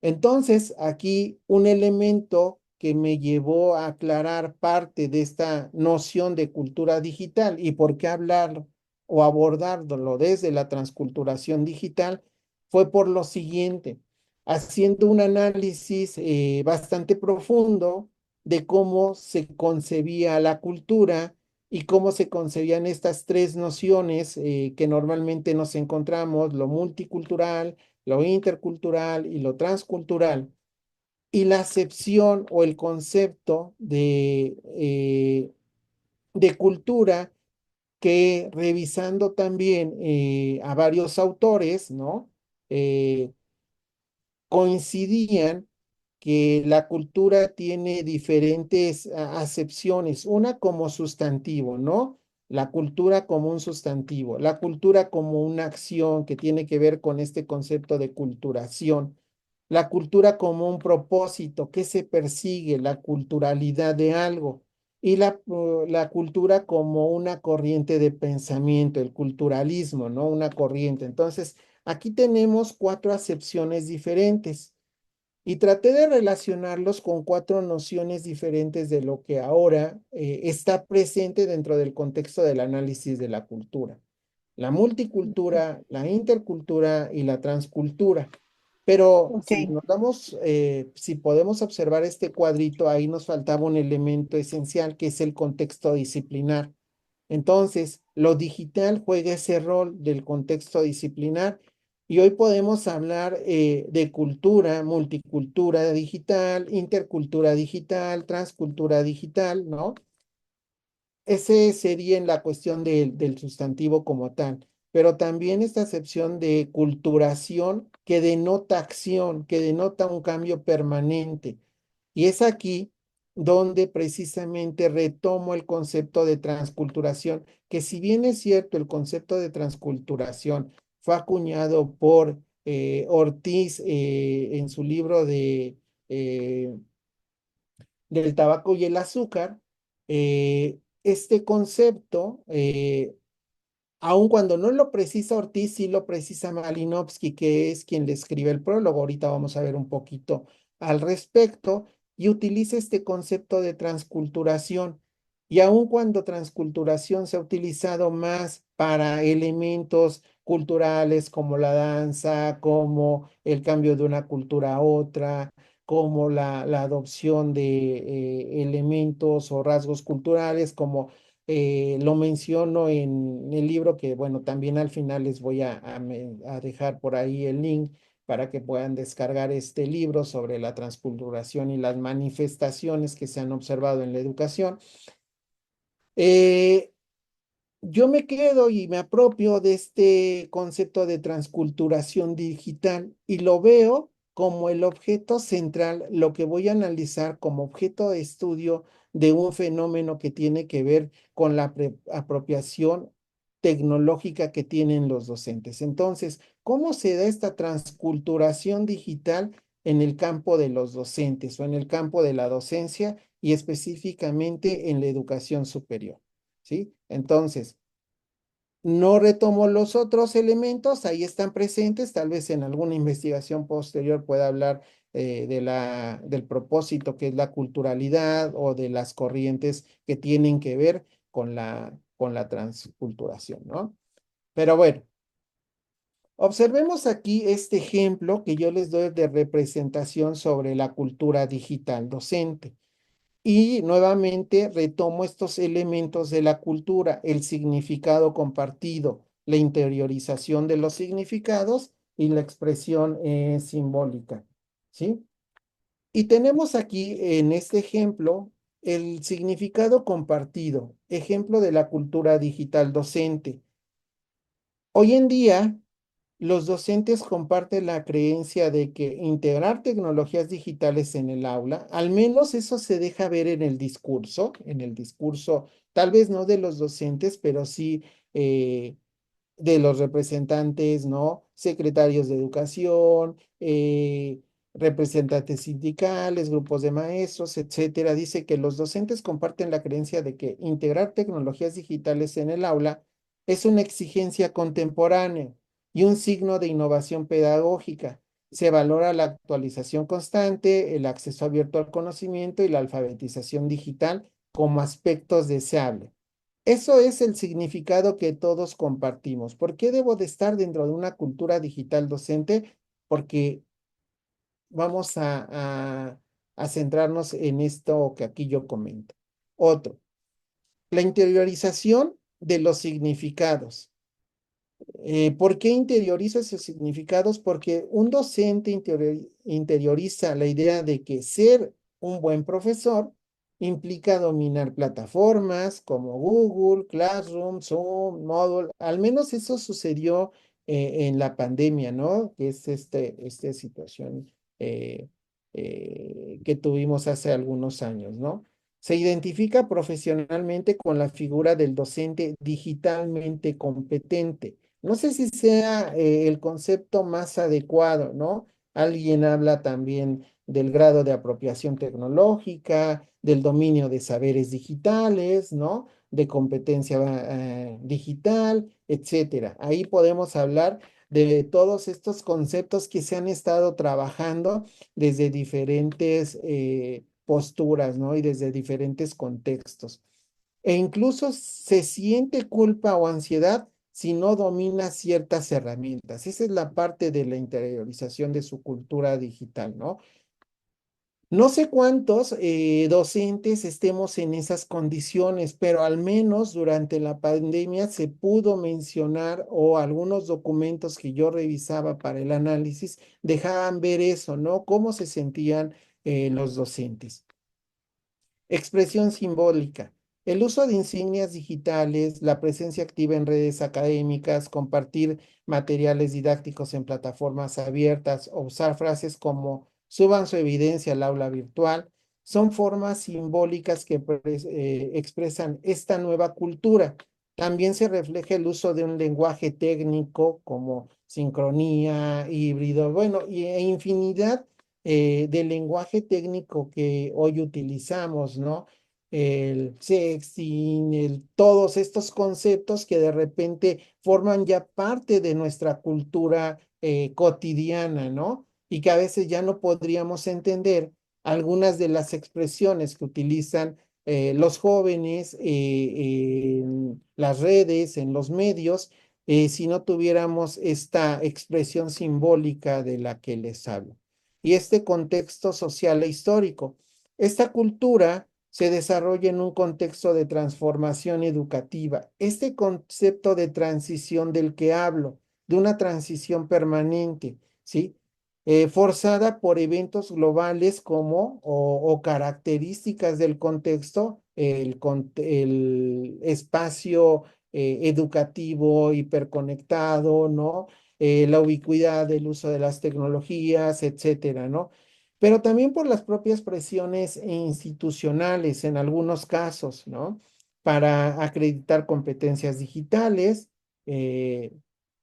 Entonces, aquí un elemento que me llevó a aclarar parte de esta noción de cultura digital y por qué hablar o abordarlo desde la transculturación digital fue por lo siguiente, haciendo un análisis bastante profundo de cómo se concebía la cultura y cómo se concebían estas tres nociones que normalmente nos encontramos, lo multicultural, lo intercultural y lo transcultural, y la acepción o el concepto de cultura que revisando también a varios autores, ¿no? Eh, coincidían que la cultura tiene diferentes acepciones, una como sustantivo, ¿no? La cultura como un sustantivo, la cultura como una acción que tiene que ver con este concepto de culturación, la cultura como un propósito que se persigue, la culturalidad de algo, y la cultura como una corriente de pensamiento, el culturalismo, ¿no? Una corriente. Entonces, aquí tenemos cuatro acepciones diferentes y traté de relacionarlos con cuatro nociones diferentes de lo que ahora está presente dentro del contexto del análisis de la cultura. La multicultura, la intercultura y la transcultura. Pero Ok, si nos damos, si podemos observar este cuadrito, ahí nos faltaba un elemento esencial que es el contexto disciplinar. Entonces, lo digital juega ese rol del contexto disciplinar y hoy podemos hablar de cultura, multicultura digital, intercultura digital, transcultura digital, ¿no? Ese sería en la cuestión del sustantivo como tal, pero también esta acepción de culturación que denota acción, que denota un cambio permanente. Y es aquí donde precisamente retomo el concepto de transculturación, que si bien es cierto, el concepto de transculturación fue acuñado por Ortiz en su libro eh, del tabaco y el azúcar, este concepto, aun cuando no lo precisa Ortiz, sí lo precisa Malinowski, que es quien le escribe el prólogo. Ahorita vamos a ver un poquito al respecto, y utiliza este concepto de transculturación. Y aun cuando transculturación se ha utilizado más para elementos culturales como la danza, como el cambio de una cultura a otra, como la adopción de elementos o rasgos culturales, como lo menciono en el libro que, bueno, también al final les voy a dejar por ahí el link para que puedan descargar este libro sobre la transculturación y las manifestaciones que se han observado en la educación. Eh, yo me quedo y me apropio de este concepto de transculturación digital y lo veo como el objeto central, lo que voy a analizar como objeto de estudio de un fenómeno que tiene que ver con la apropiación tecnológica que tienen los docentes. Entonces, ¿cómo se da esta transculturación digital en el campo de los docentes o en el campo de la docencia y específicamente en la educación superior? ¿Sí? Entonces, no retomo los otros elementos, ahí están presentes, tal vez en alguna investigación posterior pueda hablar del propósito que es la culturalidad o de las corrientes que tienen que ver con la transculturación, ¿no? Pero bueno, observemos aquí este ejemplo que yo les doy de representación sobre la cultura digital docente. Y nuevamente retomo estos elementos de la cultura, el significado compartido, la interiorización de los significados y la expresión simbólica, ¿sí? Y tenemos aquí en este ejemplo el significado compartido, ejemplo de la cultura digital docente. Hoy en día, los docentes comparten la creencia de que integrar tecnologías digitales en el aula, al menos eso se deja ver en el discurso, tal vez no de los docentes, pero sí de los representantes, ¿no? Secretarios de educación, representantes sindicales, grupos de maestros, etcétera. Dice que los docentes comparten la creencia de que integrar tecnologías digitales en el aula es una exigencia contemporánea y un signo de innovación pedagógica. Se valora la actualización constante, el acceso abierto al conocimiento y la alfabetización digital como aspectos deseables. Eso es el significado que todos compartimos. ¿Por qué debo de estar dentro de una cultura digital docente? Porque vamos a centrarnos en esto que aquí yo comento. Otro, la interiorización de los significados. ¿Por qué interioriza esos significados? Porque un docente interioriza la idea de que ser un buen profesor implica dominar plataformas como Google, Classroom, Zoom, Moodle. Al menos eso sucedió en la pandemia, ¿no? Que es esta situación eh, que tuvimos hace algunos años, ¿no? Se identifica profesionalmente con la figura del docente digitalmente competente. No sé si sea el concepto más adecuado, ¿no? Alguien habla también del grado de apropiación tecnológica, del dominio de saberes digitales, ¿no? De competencia digital, etcétera. Ahí podemos hablar de todos estos conceptos que se han estado trabajando desde diferentes posturas, ¿no? Y desde diferentes contextos. E incluso se siente culpa o ansiedad si no domina ciertas herramientas. Esa es la parte de la interiorización de su cultura digital, ¿no? No sé cuántos docentes estemos en esas condiciones, pero al menos durante la pandemia se pudo mencionar o algunos documentos que yo revisaba para el análisis dejaban ver eso, ¿no? Cómo se sentían los docentes. Expresión simbólica. El uso de insignias digitales, la presencia activa en redes académicas, compartir materiales didácticos en plataformas abiertas o usar frases como suban su evidencia al aula virtual, son formas simbólicas que expresan esta nueva cultura. También se refleja el uso de un lenguaje técnico como sincronía, híbrido, bueno, e infinidad del lenguaje técnico que hoy utilizamos, ¿no? El sexting, todos estos conceptos que de repente forman ya parte de nuestra cultura cotidiana, ¿no? Y que a veces ya no podríamos entender algunas de las expresiones que utilizan los jóvenes en las redes, en los medios, si no tuviéramos esta expresión simbólica de la que les hablo y este contexto social e histórico. Esta cultura se desarrolla en un contexto de transformación educativa. Este concepto de transición del que hablo, de una transición permanente, ¿sí? Forzada por eventos globales como o características del contexto, el espacio educativo hiperconectado, ¿no? La ubicuidad del uso de las tecnologías, etcétera, ¿no? Pero también por las propias presiones institucionales en algunos casos, ¿no? Para acreditar competencias digitales, eh,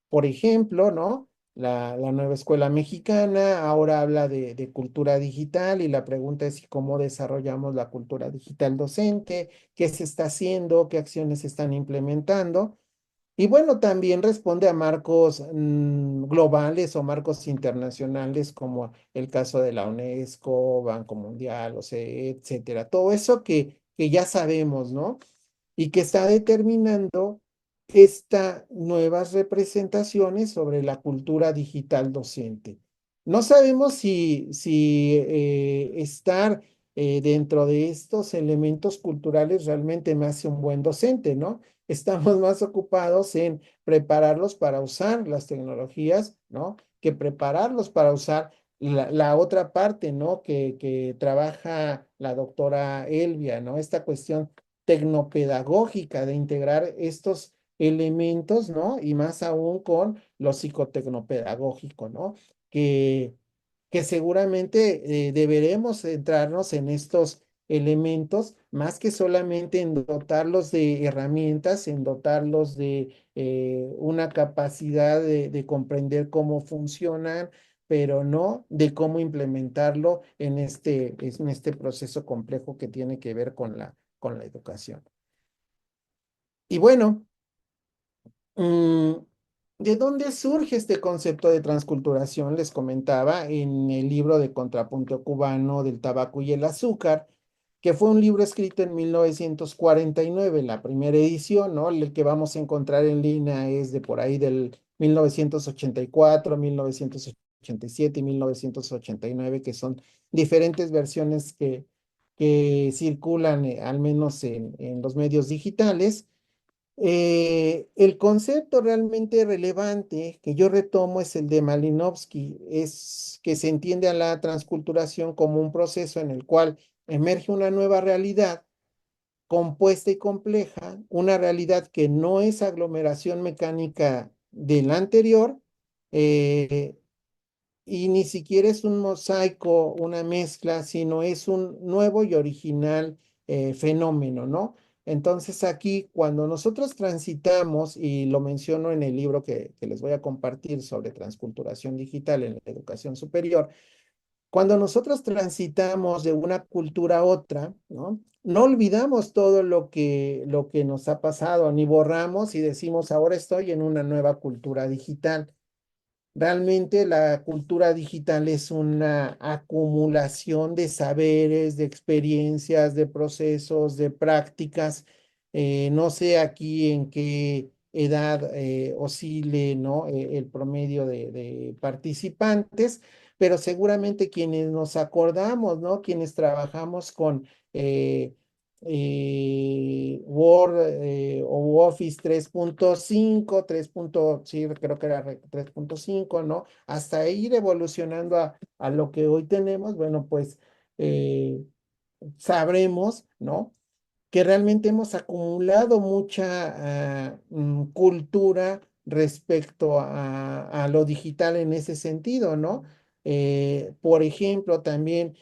por ejemplo, ¿no? La nueva escuela mexicana ahora habla de cultura digital y la pregunta es cómo desarrollamos la cultura digital docente, qué se está haciendo, qué acciones se están implementando. Y bueno, también responde a marcos globales o marcos internacionales como el caso de la UNESCO, Banco Mundial, OCDE, etcétera. Todo eso que ya sabemos, ¿no? Y que está determinando estas nuevas representaciones sobre la cultura digital docente. No sabemos si estar dentro de estos elementos culturales realmente me hace un buen docente, ¿no? Estamos más ocupados en prepararlos para usar las tecnologías, ¿no? Que prepararlos para usar la otra parte, ¿no? Que trabaja la doctora Elvia, ¿no? Esta cuestión tecnopedagógica de integrar estos elementos, ¿no? Y más aún con lo psicotecnopedagógico, ¿no? Que, que seguramente deberemos centrarnos en estos elementos, más que solamente en dotarlos de herramientas, en dotarlos de una capacidad de comprender cómo funcionan, pero no de cómo implementarlo en este proceso complejo que tiene que ver con la educación. Y bueno, mm, ¿de dónde surge este concepto de transculturación? Les comentaba en el libro de Contrapunto Cubano del Tabaco y el Azúcar, que fue un libro escrito en 1949, la primera edición, ¿no? El que vamos a encontrar en línea es de por ahí del 1984, 1987 y 1989, que son diferentes versiones que circulan, al menos en los medios digitales. El concepto realmente relevante que yo retomo es el de Malinowski, es que se entiende a la transculturación como un proceso en el cual emerge una nueva realidad compuesta y compleja, una realidad que no es aglomeración mecánica de la anterior, eh, y ni siquiera es un mosaico, una mezcla, sino es un nuevo y original fenómeno, ¿no? Entonces aquí, cuando nosotros transitamos, y lo menciono en el libro que les voy a compartir sobre transculturación digital en la educación superior, cuando nosotros transitamos de una cultura a otra, ¿no? No olvidamos todo lo que nos ha pasado, ni borramos y decimos, ahora estoy en una nueva cultura digital. Realmente la cultura digital es una acumulación de saberes, de experiencias, de procesos, de prácticas. No sé aquí en qué edad oscile, ¿no? El promedio de participantes, pero seguramente quienes nos acordamos, ¿no? Quienes trabajamos con eh, Word o Office 3.5, 3. Sí, creo que era 3.5, ¿no? Hasta ir evolucionando a lo que hoy tenemos, bueno, pues eh, sabremos, ¿no? Que realmente hemos acumulado mucha cultura respecto a lo digital en ese sentido, ¿no? Por ejemplo, también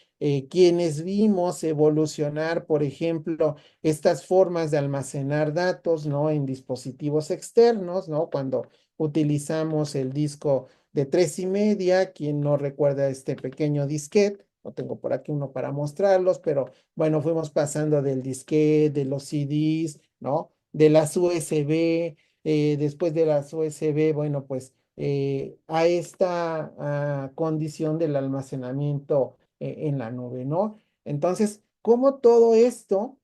quienes vimos evolucionar, por ejemplo, estas formas de almacenar datos, ¿no? En dispositivos externos, ¿no? Cuando utilizamos el disco de 3,5, quien no recuerda este pequeño disquete, no tengo por aquí uno para mostrarlos, pero bueno, fuimos pasando del disquete, de los CDs, ¿no? De las USB, después de las USB, bueno, pues a esta condición del almacenamiento en la nube, ¿no? Entonces, ¿cómo todo esto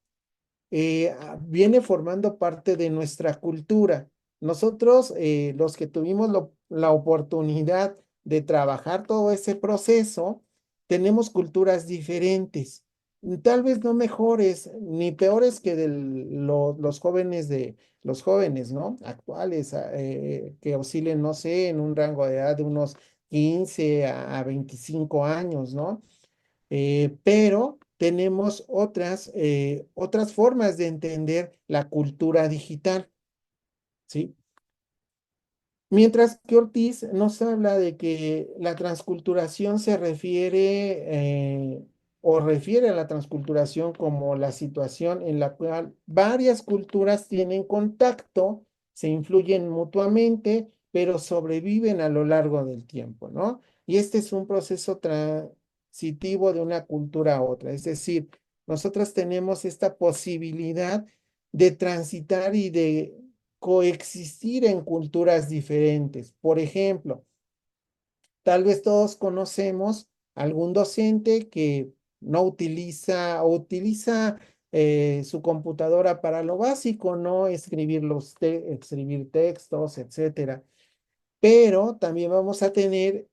viene formando parte de nuestra cultura? Nosotros, los que tuvimos la oportunidad de trabajar todo ese proceso, tenemos culturas diferentes, tal vez no mejores ni peores que los jóvenes los jóvenes, ¿no? Actuales, que oscilen, no sé, en un rango de edad de unos 15 a 25 años, ¿no? Pero tenemos otras formas de entender la cultura digital, ¿sí? Mientras que Ortiz nos habla de que la transculturación se refiere o refiere a la transculturación como la situación en la cual varias culturas tienen contacto, se influyen mutuamente, pero sobreviven a lo largo del tiempo, ¿no? Y este es un proceso transitivo de una cultura a otra, es decir, nosotros tenemos esta posibilidad de transitar y de coexistir en culturas diferentes. Por ejemplo, tal vez todos conocemos algún docente que no utiliza o utiliza su computadora para lo básico, ¿no? Escribir textos, etcétera. Pero también vamos a tener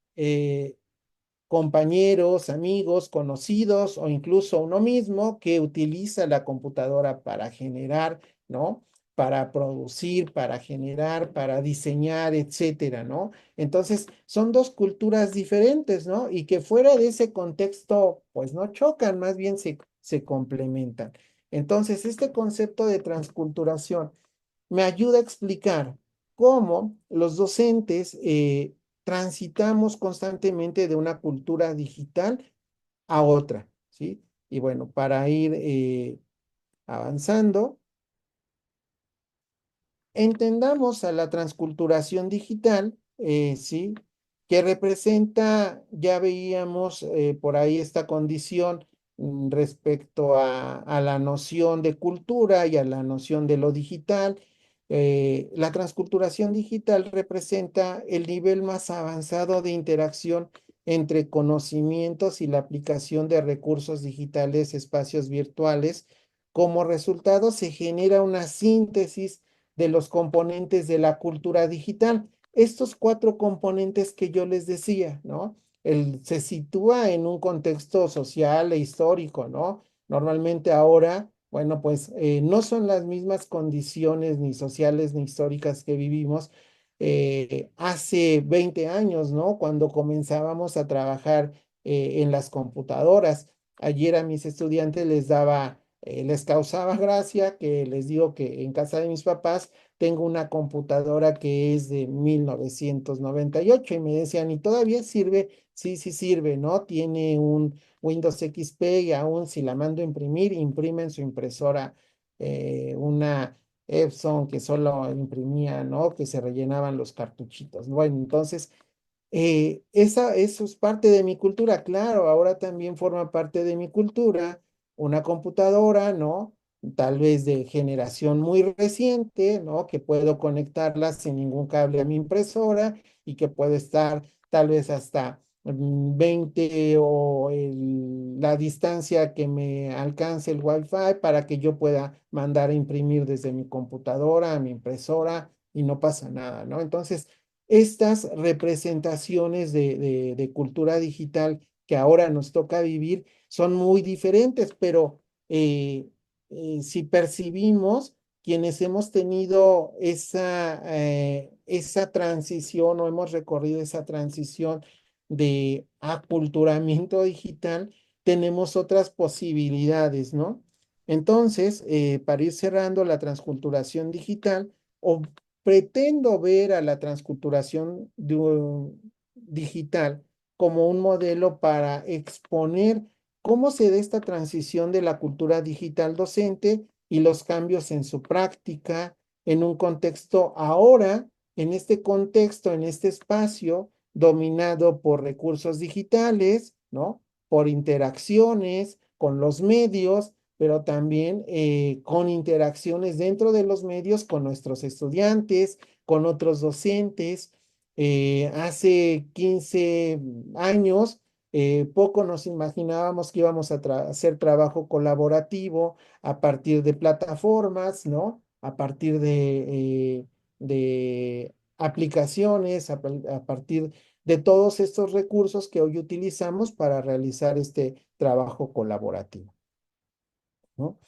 compañeros, amigos, conocidos o incluso uno mismo que utiliza la computadora para generar, ¿no? Para producir, para generar, para diseñar, etcétera, ¿no? Entonces, son dos culturas diferentes, ¿no? Y que fuera de ese contexto, pues no chocan, más bien se complementan. Entonces, este concepto de transculturación me ayuda a explicar cómo los docentes transitamos constantemente de una cultura digital a otra, ¿sí? Y bueno, para ir avanzando, entendamos a la transculturación digital, ¿sí? Que representa, ya veíamos por ahí esta condición respecto a la noción de cultura y a la noción de lo digital. La transculturación digital representa el nivel más avanzado de interacción entre conocimientos y la aplicación de recursos digitales, espacios virtuales. Como resultado, se genera una síntesis de los componentes de la cultura digital. Estos cuatro componentes que yo les decía, ¿no? Se sitúa en un contexto social e histórico, ¿no? Normalmente ahora Bueno, pues no son las mismas condiciones ni sociales ni históricas que vivimos hace 20 años, ¿no? Cuando comenzábamos a trabajar en las computadoras. Ayer a mis estudiantes les causaba gracia que les digo que en casa de mis papás tengo una computadora que es de 1998 y me decían, ¿y todavía sirve? Sí, sí sirve, ¿no? Tiene un Windows XP y aún si la mando a imprimir, imprime en su impresora una Epson que solo imprimía, ¿no? Que se rellenaban los cartuchitos. Bueno, entonces eso es parte de mi cultura, claro, ahora también forma parte de mi cultura una computadora, ¿no? Tal vez de generación muy reciente, ¿no? Que puedo conectarla sin ningún cable a mi impresora y que puede estar tal vez hasta 20 o la distancia que me alcance el Wi-Fi para que yo pueda mandar a imprimir desde mi computadora a mi impresora y no pasa nada, ¿no? Entonces, estas representaciones de cultura digital que ahora nos toca vivir son muy diferentes, pero si percibimos quienes hemos tenido esa transición o hemos recorrido esa transición de aculturamiento digital, tenemos otras posibilidades, ¿no? Entonces, para ir cerrando la transculturación digital, o pretendo ver a la transculturación digital como un modelo para exponer cómo se da esta transición de la cultura digital docente y los cambios en su práctica en un contexto ahora, en este contexto, en este espacio dominado por recursos digitales, ¿no? Por interacciones con los medios, pero también con interacciones dentro de los medios con nuestros estudiantes, con otros docentes. Hace 15 años, poco nos imaginábamos que íbamos a hacer trabajo colaborativo a partir de plataformas, ¿no? A partir de aplicaciones, a partir de todos estos recursos que hoy utilizamos para realizar este trabajo colaborativo, ¿no?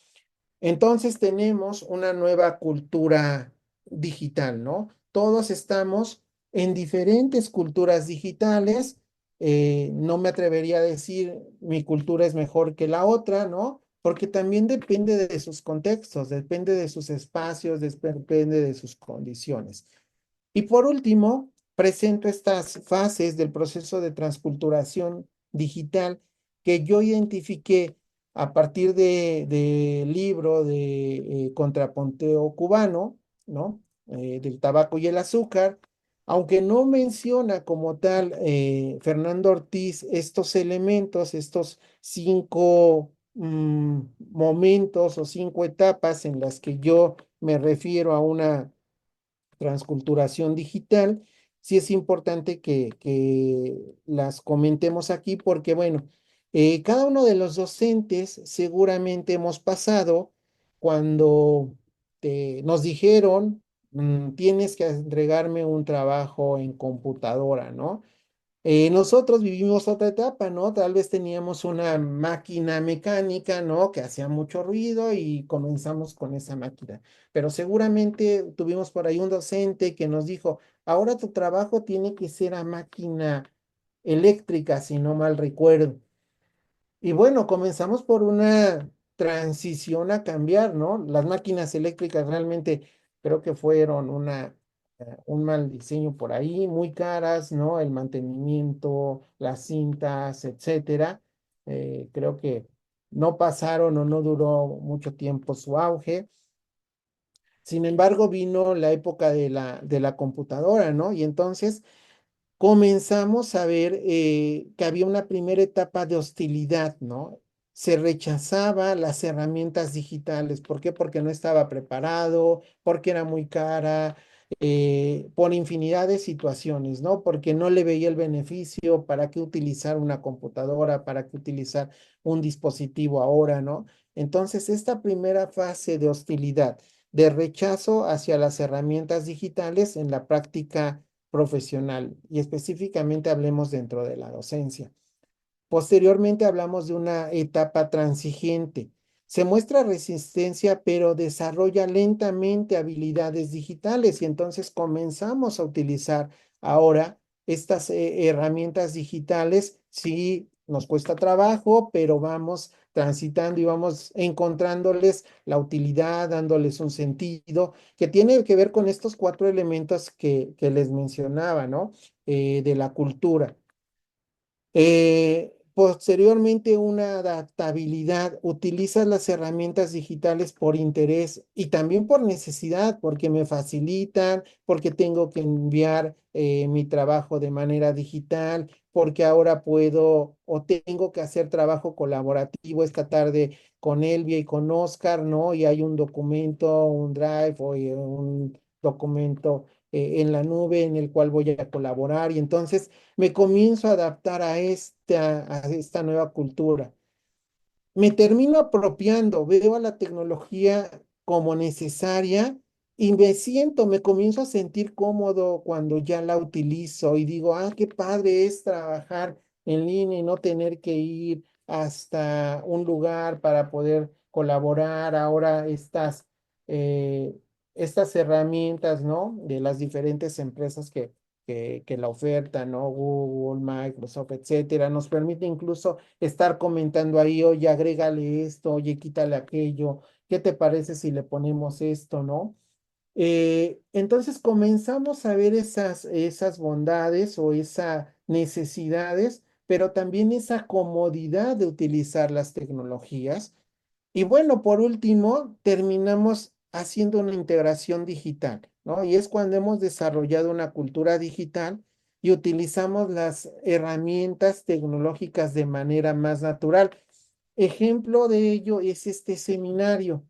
Entonces tenemos una nueva cultura digital, ¿no? Todos estamos en diferentes culturas digitales. No me atrevería a decir mi cultura es mejor que la otra, ¿no? Porque también depende de sus contextos, depende de sus espacios, depende de sus condiciones. Y por último, presento estas fases del proceso de transculturación digital que yo identifiqué a partir del libro de Contrapunteo Cubano, ¿no? Del tabaco y el azúcar, aunque no menciona como tal Fernando Ortiz estos elementos, estos 5 momentos o 5 etapas en las que yo me refiero a una transculturación digital, sí es importante que las comentemos aquí porque, bueno, cada uno de los docentes seguramente hemos pasado cuando nos dijeron, tienes que entregarme un trabajo en computadora, ¿no? Nosotros vivimos otra etapa, ¿no? Tal vez teníamos una máquina mecánica, ¿no? Que hacía mucho ruido y comenzamos con esa máquina. Pero seguramente tuvimos por ahí un docente que nos dijo, ahora tu trabajo tiene que ser a máquina eléctrica, si no mal recuerdo. Y bueno, comenzamos por una transición a cambiar, ¿no? Las máquinas eléctricas realmente creo que fueron un mal diseño por ahí, muy caras, ¿no? El mantenimiento, las cintas, etcétera. Creo que no pasaron o no duró mucho tiempo su auge. Sin embargo, vino la época de la computadora, ¿no? Y entonces comenzamos a ver que había una primera etapa de hostilidad, ¿no? Se rechazaba las herramientas digitales. ¿Por qué? Porque no estaba preparado, porque era muy cara, por infinidad de situaciones, ¿no? Porque no le veía el beneficio, para qué utilizar una computadora, para qué utilizar un dispositivo ahora, ¿no? Entonces, esta primera fase de hostilidad, de rechazo hacia las herramientas digitales en la práctica profesional y específicamente hablemos dentro de la docencia. Posteriormente hablamos de una etapa transigente, se muestra resistencia, pero desarrolla lentamente habilidades digitales y entonces comenzamos a utilizar ahora estas herramientas digitales. Sí, nos cuesta trabajo, pero vamos transitando y vamos encontrándoles la utilidad, dándoles un sentido que tiene que ver con estos cuatro elementos que les mencionaba, ¿no? De la cultura. Posteriormente, una adaptabilidad. Utilizas las herramientas digitales por interés y también por necesidad, porque me facilitan, porque tengo que enviar mi trabajo de manera digital, porque ahora puedo o tengo que hacer trabajo colaborativo esta tarde con Elvia y con Oscar, ¿no? Y hay un documento, un Drive o un documento en la nube en el cual voy a colaborar y entonces me comienzo a adaptar a esta nueva cultura. Me termino apropiando, veo a la tecnología como necesaria y me comienzo a sentir cómodo cuando ya la utilizo y digo, ah, qué padre es trabajar en línea y no tener que ir hasta un lugar para poder colaborar. Ahora estas herramientas, ¿no? De las diferentes empresas que la ofertan, ¿no? Google, Microsoft, etcétera, nos permite incluso estar comentando ahí, oye, agrégale esto, oye, quítale aquello, ¿qué te parece si le ponemos esto, no? Entonces comenzamos a ver esas bondades o esas necesidades, pero también esa comodidad de utilizar las tecnologías y bueno, por último, terminamos haciendo una integración digital, ¿no? Y es cuando hemos desarrollado una cultura digital y utilizamos las herramientas tecnológicas de manera más natural. Ejemplo de ello es este seminario.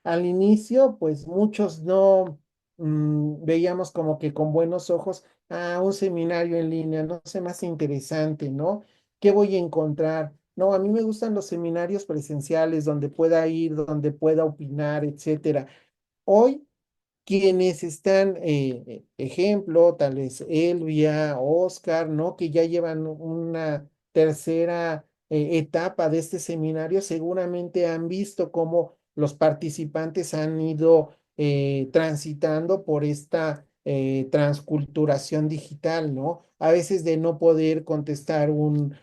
Al inicio, pues muchos no veíamos como que con buenos ojos a un seminario en línea, no sé, más interesante, ¿no? ¿Qué voy a encontrar? No, a mí me gustan los seminarios presenciales donde pueda ir, donde pueda opinar, etcétera. Hoy quienes están, ejemplo, tal vez Elvia, Oscar, ¿no? Que ya llevan una tercera etapa de este seminario, seguramente han visto cómo los participantes han ido transitando por esta transculturación digital, ¿no? A veces de no poder contestar un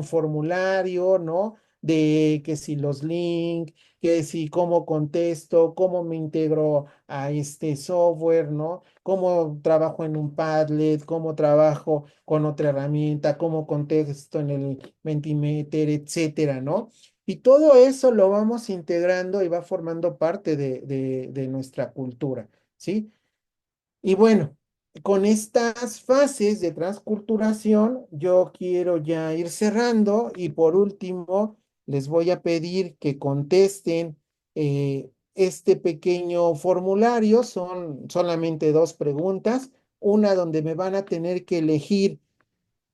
formulario, ¿no? De que si los links, que si cómo contesto, cómo me integro a este software, ¿no? Cómo trabajo en un Padlet, cómo trabajo con otra herramienta, cómo contesto en el Mentimeter, etcétera, ¿no? Y todo eso lo vamos integrando y va formando parte de nuestra cultura, ¿sí? Y bueno, con estas fases de transculturación, yo quiero ya ir cerrando y por último, les voy a pedir que contesten este pequeño formulario. Son solamente dos preguntas, una donde me van a tener que elegir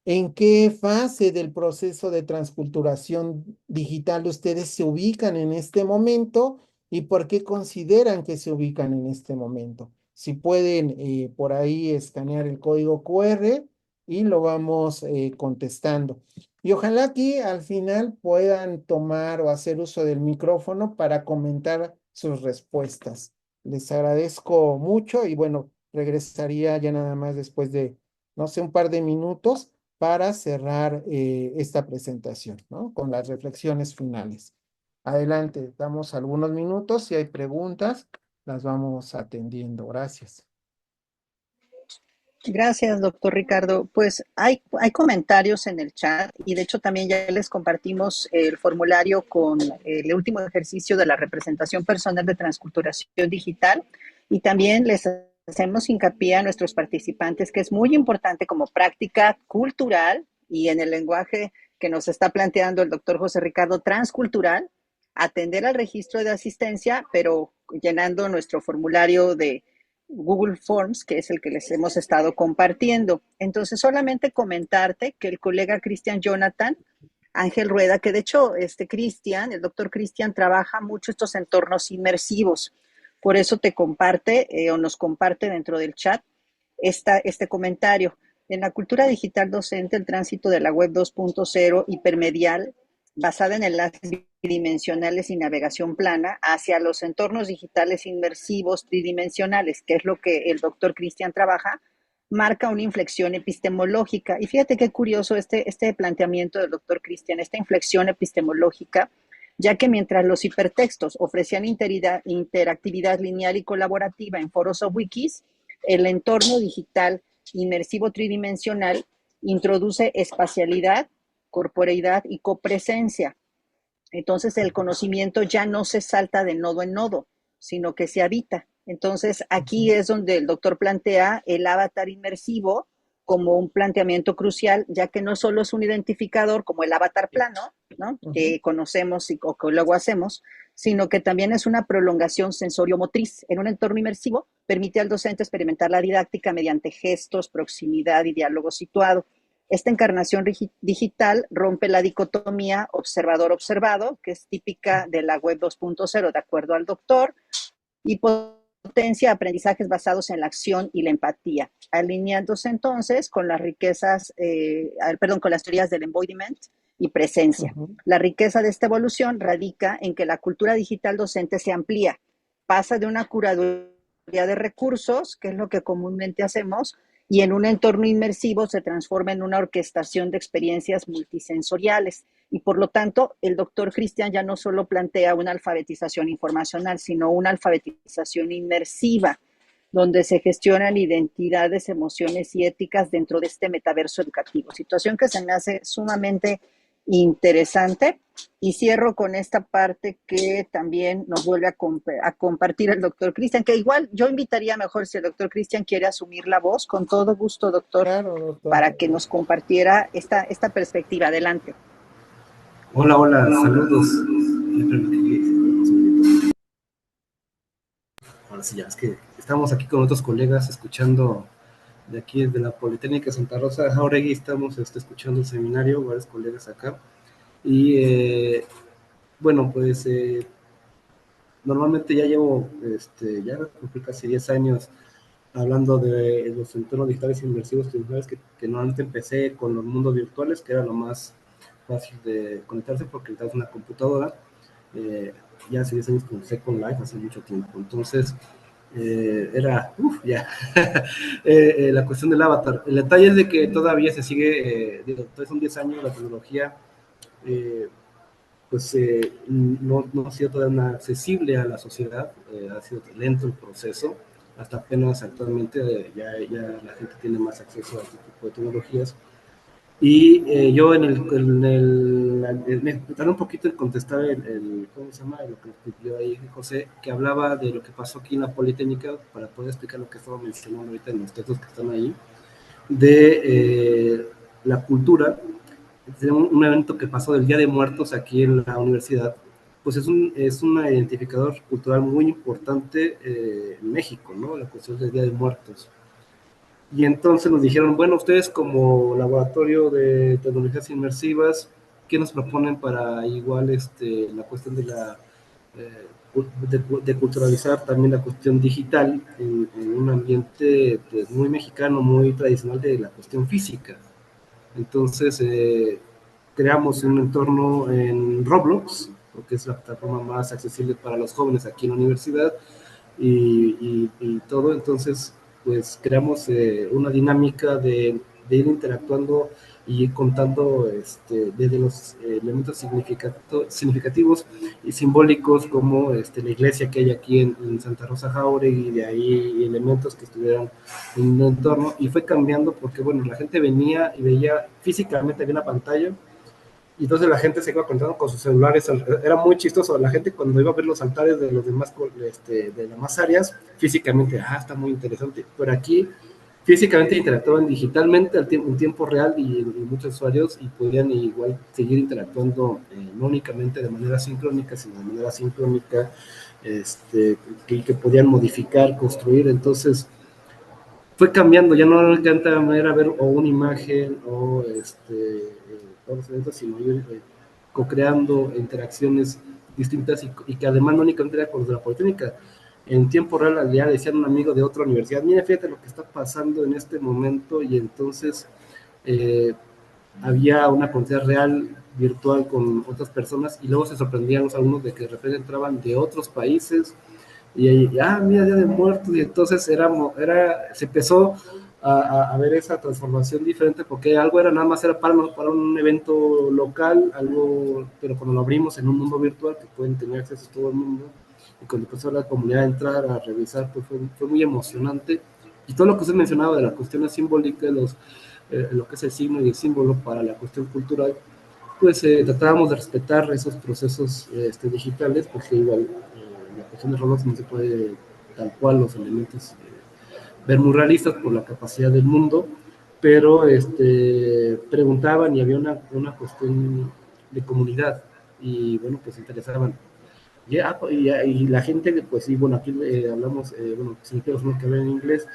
¿en qué fase del proceso de transculturación digital ustedes se ubican en este momento y por qué consideran que se ubican en este momento? Si pueden por ahí escanear el código QR y lo vamos contestando. Y ojalá que al final puedan tomar o hacer uso del micrófono para comentar sus respuestas. Les agradezco mucho y bueno, regresaría ya nada más después de, no sé, un par de minutos para cerrar esta presentación, ¿no? Con las reflexiones finales. Adelante, damos algunos minutos. Si hay preguntas, las vamos atendiendo. Gracias. Gracias, doctor Ricardo. Pues hay comentarios en el chat y de hecho también ya les compartimos el formulario con el último ejercicio de la representación personal de transculturación digital y también les hacemos hincapié a nuestros participantes que es muy importante como práctica cultural y en el lenguaje que nos está planteando el doctor José Ricardo, transcultural, atender al registro de asistencia, pero llenando nuestro formulario de Google Forms, que es el que les hemos estado compartiendo. Entonces, solamente comentarte que el colega Cristian Jonathan Ángel Rueda, que de hecho Cristian, el doctor Cristian, trabaja mucho estos entornos inmersivos. Por eso te comparte o nos comparte dentro del chat este comentario. En la cultura digital docente, el tránsito de la web 2.0 hipermedial basada en enlaces bidimensionales y navegación plana hacia los entornos digitales inmersivos tridimensionales, que es lo que el doctor Cristian trabaja, marca una inflexión epistemológica. Y fíjate qué curioso este planteamiento del doctor Cristian, esta inflexión epistemológica, ya que mientras los hipertextos ofrecían interactividad lineal y colaborativa en foros o wikis, el entorno digital inmersivo tridimensional introduce espacialidad, corporeidad y copresencia. Entonces el conocimiento ya no se salta de nodo en nodo, sino que se habita. Entonces aquí es donde el doctor plantea el avatar inmersivo como un planteamiento crucial, ya que no solo es un identificador como el avatar plano, ¿no? Que conocemos o que luego hacemos, sino que también es una prolongación sensorio-motriz. En un entorno inmersivo permite al docente experimentar la didáctica mediante gestos, proximidad y diálogo situado. Esta encarnación digital rompe la dicotomía observador-observado, que es típica de la web 2.0, de acuerdo al doctor, y potencia aprendizajes basados en la acción y la empatía, alineándose entonces con las riquezas, con las teorías del embodiment y presencia. La riqueza de esta evolución radica en que la cultura digital docente se amplía, pasa de una curaduría de recursos, que es lo que comúnmente hacemos, y en un entorno inmersivo se transforma en una orquestación de experiencias multisensoriales. Y por lo tanto, el doctor Cristian ya no solo plantea una alfabetización informacional, sino una alfabetización inmersiva, donde se gestionan identidades, emociones y éticas dentro de este metaverso educativo. Situación que se me hace sumamente interesante. Y cierro con esta parte que también nos vuelve a compartir el doctor Cristian, que igual yo invitaría mejor si el doctor Cristian quiere asumir la voz, con todo gusto, doctor, Claro, doctor. para que nos compartiera esta perspectiva. Adelante. Hola, hola, saludos. Ahora sí, ya, es que estamos aquí con otros colegas escuchando de aquí de la Politécnica de Santa Rosa de Jáuregui, estamos escuchando el seminario, varios colegas acá. Y bueno, pues normalmente ya llevo, ya cumplí casi 10 años hablando de los entornos digitales inmersivos que normalmente empecé con los mundos virtuales, que era lo más fácil de conectarse porque necesitas una computadora. Ya hace 10 años con Second Life, hace mucho tiempo. Entonces, era, la cuestión del avatar. El detalle es de que todavía se sigue, todavía son 10 años, la tecnología pues no ha sido todavía accesible a la sociedad, ha sido lento el proceso, hasta apenas actualmente ya la gente tiene más acceso a este tipo de tecnologías. Y yo me tardé un poquito en contestar ¿cómo se llama? Lo que pidió ahí José, que hablaba de lo que pasó aquí en la Politécnica, para poder explicar lo que estaba mencionando ahorita en los textos que están ahí, de la cultura. Un evento que pasó del Día de Muertos aquí en la universidad, pues es un identificador cultural muy importante en México, ¿no? La cuestión del Día de Muertos. Y entonces nos dijeron, bueno, ustedes como laboratorio de tecnologías inmersivas, ¿qué nos proponen para igual la cuestión de la de culturalizar también la cuestión digital en un ambiente pues, muy mexicano, muy tradicional de la cuestión física? Entonces creamos un entorno en Roblox, porque es la plataforma más accesible para los jóvenes aquí en la universidad, y todo. Entonces pues creamos una dinámica de ir interactuando y contando desde los elementos significativos y simbólicos como la iglesia que hay aquí en Santa Rosa Jáuregui, y de ahí elementos que estuvieran en el entorno, y fue cambiando porque bueno, la gente venía y veía físicamente, había una pantalla, y entonces la gente se iba contando con sus celulares. Era muy chistoso, la gente cuando iba a ver los altares de los demás, de las demás áreas, físicamente, está muy interesante, pero aquí físicamente interactuaban digitalmente en tiempo real, y muchos usuarios y podían igual seguir interactuando, no únicamente de manera sincrónica, sino de manera asincrónica, que podían modificar, construir. Entonces fue cambiando, ya no era ver o una imagen o todos los eventos, sino ir co-creando interacciones distintas, y que además no únicamente era con los de la Politécnica. En tiempo real ya decían un amigo de otra universidad, mira, fíjate lo que está pasando en este momento, y entonces había una comunidad real virtual con otras personas y luego se sorprendían los alumnos de que de repente entraban de otros países y ahí, mira, Día de Muertos, y entonces se empezó a ver esa transformación diferente, porque algo era nada más era para un evento local, algo, pero cuando lo abrimos en un mundo virtual que pueden tener acceso a todo el mundo, y cuando empezó la comunidad a entrar, a revisar, pues fue muy emocionante, y todo lo que usted mencionaba de las cuestiones simbólicas, lo que es el signo y el símbolo para la cuestión cultural, pues tratábamos de respetar esos procesos digitales, porque igual la cuestión de Roblox no se puede tal cual los elementos ver muy realistas por la capacidad del mundo, pero preguntaban y había una cuestión de comunidad y bueno, pues se interesaban. Y la gente, pues sí, bueno, aquí hablamos, bueno, si que los que hablan en inglés,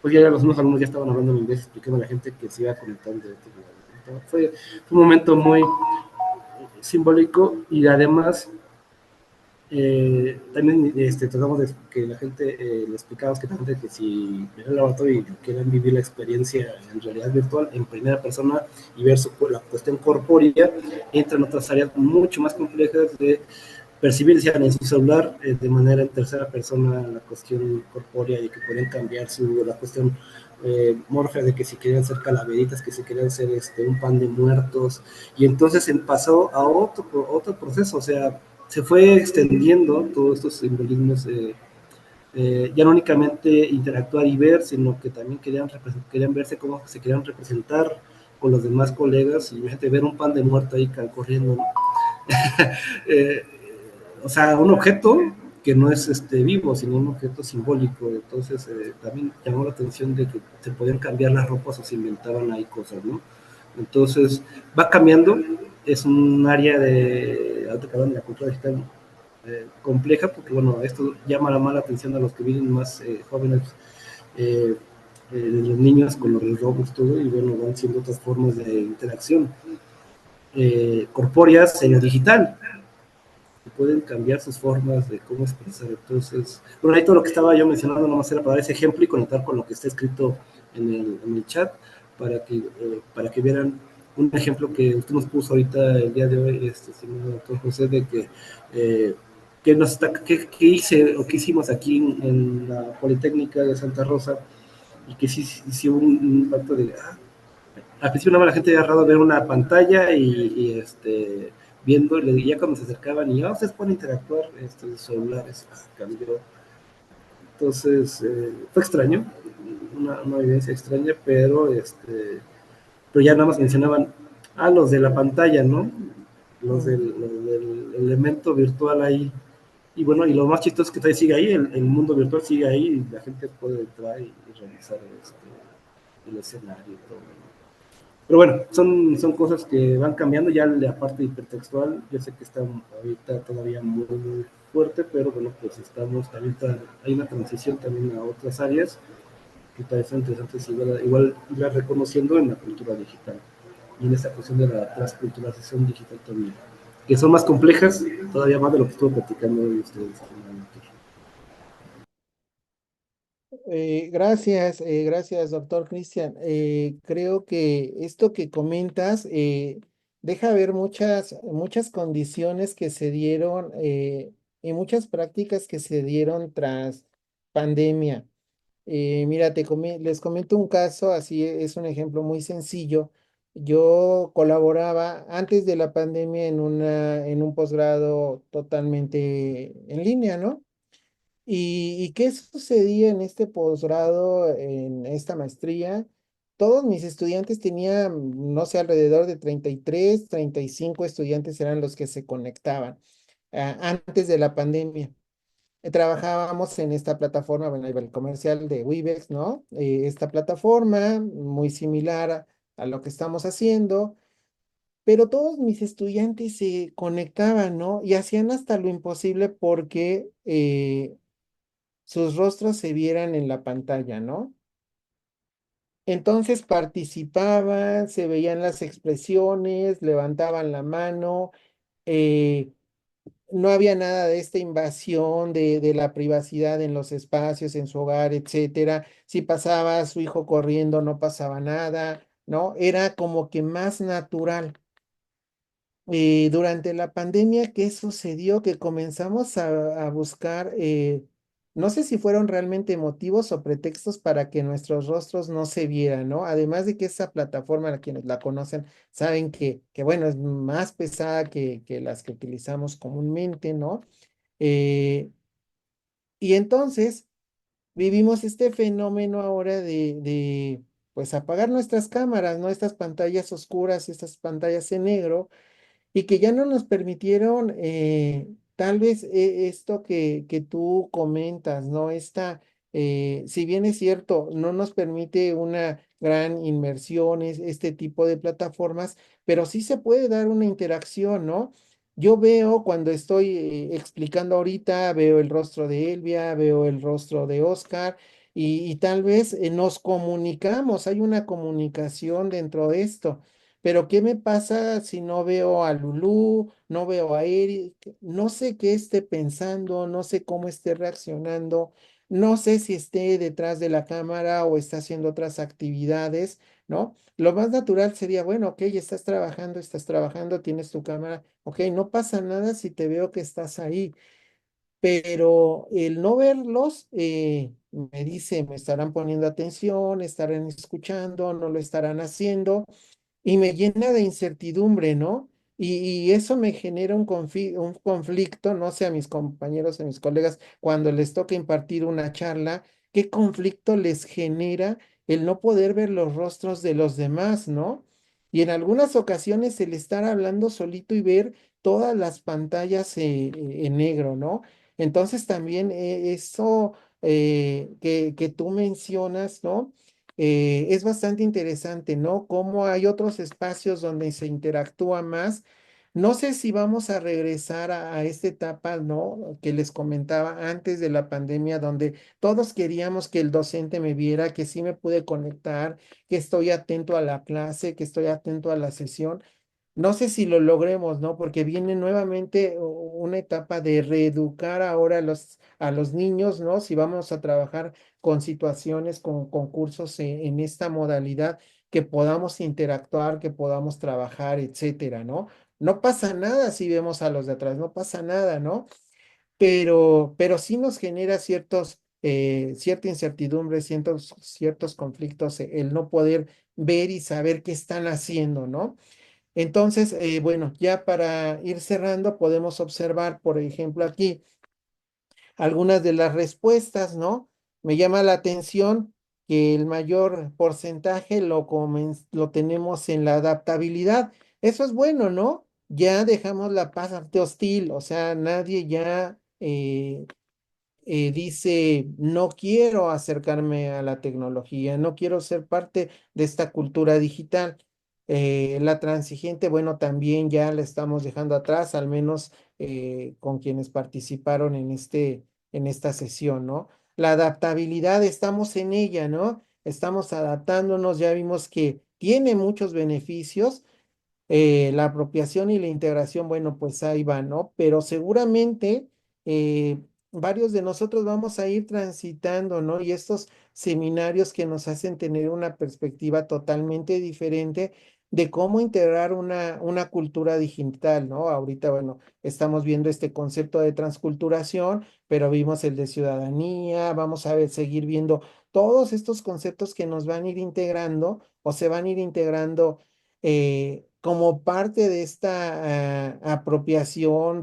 pues ya los unos alumnos ya estaban hablando en inglés, explicando a la gente que se iba conectando. Fue un momento muy simbólico y además también tratamos de que la gente, le explicamos que la gente que si ven el laboratorio y quieren vivir la experiencia en realidad virtual en primera persona y ver la cuestión corpórea, entra en otras áreas mucho más complejas de percibir en su celular de manera en tercera persona la cuestión corpórea y que pueden cambiar la cuestión morfea de que si querían ser calaveritas, que si querían ser un pan de muertos, y entonces pasó a otro proceso, o sea, se fue extendiendo todos estos simbolismos, ya no únicamente interactuar y ver, sino que también querían verse cómo se querían representar con los demás colegas, y imagínate ver un pan de muerto ahí corriendo, ¿no? eh, o sea, un objeto que no es vivo, sino un objeto simbólico. Entonces, también llamó la atención de que se podían cambiar las ropas o se inventaban ahí cosas, ¿no? Entonces, va cambiando, es un área de la cultura digital compleja, porque, bueno, esto llama la mala atención a los que vienen más jóvenes, eh, los niños con los robots, todo, y bueno, van siendo otras formas de interacción corpóreas en lo digital, pueden cambiar sus formas de cómo expresar. Entonces, bueno, ahí todo lo que estaba yo mencionando nomás era para dar ese ejemplo y conectar con lo que está escrito en el chat para que vieran un ejemplo que usted nos puso ahorita el día de hoy, señor doctor José, de que qué hice o qué hicimos aquí en la Politécnica de Santa Rosa, y que sí hubo un impacto de al principio nada más la gente había raro ver una pantalla viendo, y ya cuando se acercaban y ustedes pueden interactuar, celulares, cambió. Entonces, fue extraño, una evidencia extraña, pero ya nada más mencionaban, los de la pantalla, ¿no? Los del elemento virtual ahí. Y bueno, y lo más chistoso es que todavía sigue ahí, el mundo virtual sigue ahí, y la gente puede entrar y realizar el escenario y todo. Pero bueno, son cosas que van cambiando ya la parte hipertextual. Yo sé que está ahorita todavía muy, muy fuerte, pero bueno, pues estamos también, hay una transición también a otras áreas que tal vez son interesantes igual irla reconociendo en la cultura digital y en esta cuestión de la transculturalización digital también, que son más complejas, todavía más de lo que estuvo platicando hoy ustedes. Gracias, doctor Cristian. Creo que esto que comentas deja ver muchas condiciones que se dieron y muchas prácticas que se dieron tras pandemia. Mira, les comento un caso, así es un ejemplo muy sencillo. Yo colaboraba antes de la pandemia en un posgrado totalmente en línea, ¿no? ¿Y qué sucedía en este posgrado, en esta maestría? Todos mis estudiantes tenían, no sé, alrededor de 33, 35 estudiantes eran los que se conectaban antes de la pandemia. Trabajábamos en esta plataforma, bueno, ahí va el comercial de Webex, ¿no? Esta plataforma muy similar a lo que estamos haciendo, pero todos mis estudiantes se conectaban, ¿no? Y hacían hasta lo imposible porque sus rostros se vieran en la pantalla, ¿no? Entonces participaban, se veían las expresiones, levantaban la mano, eh, no había nada de esta invasión de la privacidad en los espacios, en su hogar, etcétera. Si pasaba su hijo corriendo, no pasaba nada, ¿no? Era como que más natural. durante la pandemia, ¿qué sucedió? Que comenzamos a buscar, no sé si fueron realmente motivos o pretextos para que nuestros rostros no se vieran, ¿no? Además de que esa plataforma, quienes la conocen, saben que bueno, es más pesada que las que utilizamos comúnmente, ¿no? Eh, y entonces vivimos este fenómeno ahora pues apagar nuestras cámaras, ¿no? Estas pantallas oscuras, estas pantallas en negro y que ya no nos permitieron tal vez esto que tú comentas, ¿no? Si bien es cierto, no nos permite una gran inmersión este tipo de plataformas, pero sí se puede dar una interacción, ¿no? Yo veo cuando estoy explicando ahorita, veo el rostro de Elvia, veo el rostro de Oscar y tal vez nos comunicamos, hay una comunicación dentro de esto. Pero ¿qué me pasa si no veo a Lulú, no veo a Eric? No sé qué esté pensando, no sé cómo esté reaccionando, no sé si esté detrás de la cámara o está haciendo otras actividades, ¿no? Lo más natural sería, bueno, ok, estás trabajando, tienes tu cámara, ok, no pasa nada si te veo que estás ahí, pero el no verlos me dice, me estarán poniendo atención, estarán escuchando, no lo estarán haciendo y me llena de incertidumbre, ¿no? Y eso me genera un conflicto, no sé, a mis compañeros, a mis colegas, cuando les toca impartir una charla, ¿qué conflicto les genera el no poder ver los rostros de los demás, ¿no? Y en algunas ocasiones el estar hablando solito y ver todas las pantallas en negro, ¿no? Entonces también eso que tú mencionas, ¿no? Es bastante interesante, ¿no? Cómo hay otros espacios donde se interactúa más. No sé si vamos a regresar a esta etapa, ¿no? Que les comentaba antes de la pandemia, donde todos queríamos que el docente me viera, que sí me pude conectar, que estoy atento a la clase, que estoy atento a la sesión. No sé si lo logremos, ¿no? Porque viene nuevamente una etapa de reeducar ahora a los niños, ¿no? Si vamos a trabajar con situaciones, con concursos en esta modalidad, que podamos interactuar, que podamos trabajar, etcétera, ¿no? No pasa nada si vemos a los de atrás, no pasa nada, ¿no? Pero sí nos genera cierta incertidumbre, ciertos conflictos, el no poder ver y saber qué están haciendo, ¿no? Entonces, bueno, ya para ir cerrando, podemos observar, por ejemplo, aquí algunas de las respuestas, ¿no? Me llama la atención que el mayor porcentaje lo tenemos en la adaptabilidad. Eso es bueno, ¿no? Ya dejamos la parte hostil, o sea, nadie ya dice, no quiero acercarme a la tecnología, no quiero ser parte de esta cultura digital. La transigente, bueno, también ya la estamos dejando atrás, al menos con quienes participaron en esta sesión, ¿no? La adaptabilidad, estamos en ella, ¿no? Estamos adaptándonos, ya vimos que tiene muchos beneficios, la apropiación y la integración, bueno, pues ahí va, ¿no? Pero seguramente varios de nosotros vamos a ir transitando, ¿no? Y estos seminarios que nos hacen tener una perspectiva totalmente diferente de cómo integrar una cultura digital, ¿no? Ahorita, bueno, estamos viendo este concepto de transculturación, pero vimos el de ciudadanía, vamos a ver, seguir viendo todos estos conceptos que nos van a ir integrando o se van a ir integrando como parte de de esta apropiación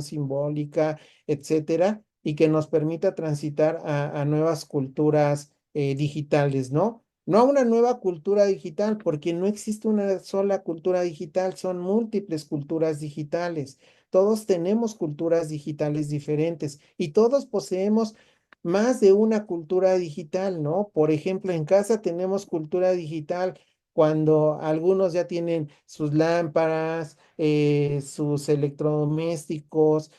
simbólica, etcétera, y que nos permita transitar a nuevas culturas digitales, ¿no? No a una nueva cultura digital, porque no existe una sola cultura digital, son múltiples culturas digitales. Todos tenemos culturas digitales diferentes y todos poseemos más de una cultura digital, ¿no? Por ejemplo, en casa tenemos cultura digital cuando algunos ya tienen sus lámparas, sus electrodomésticos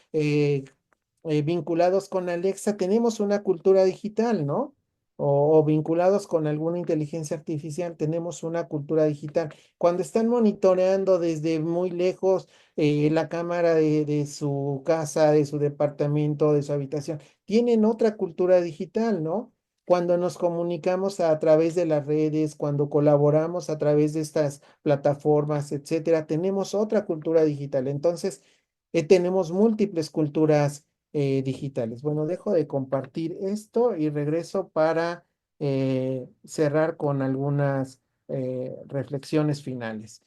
vinculados con Alexa, tenemos una cultura digital, ¿no? O vinculados con alguna inteligencia artificial, tenemos una cultura digital. Cuando están monitoreando desde muy lejos la cámara de su casa, de su departamento, de su habitación, tienen otra cultura digital, ¿no? cuando nos comunicamos a través de las redes, cuando colaboramos a través de estas plataformas, etcétera, tenemos otra cultura digital. Entonces, tenemos múltiples culturas digitales. Bueno, dejo de compartir esto y regreso para cerrar con algunas reflexiones finales.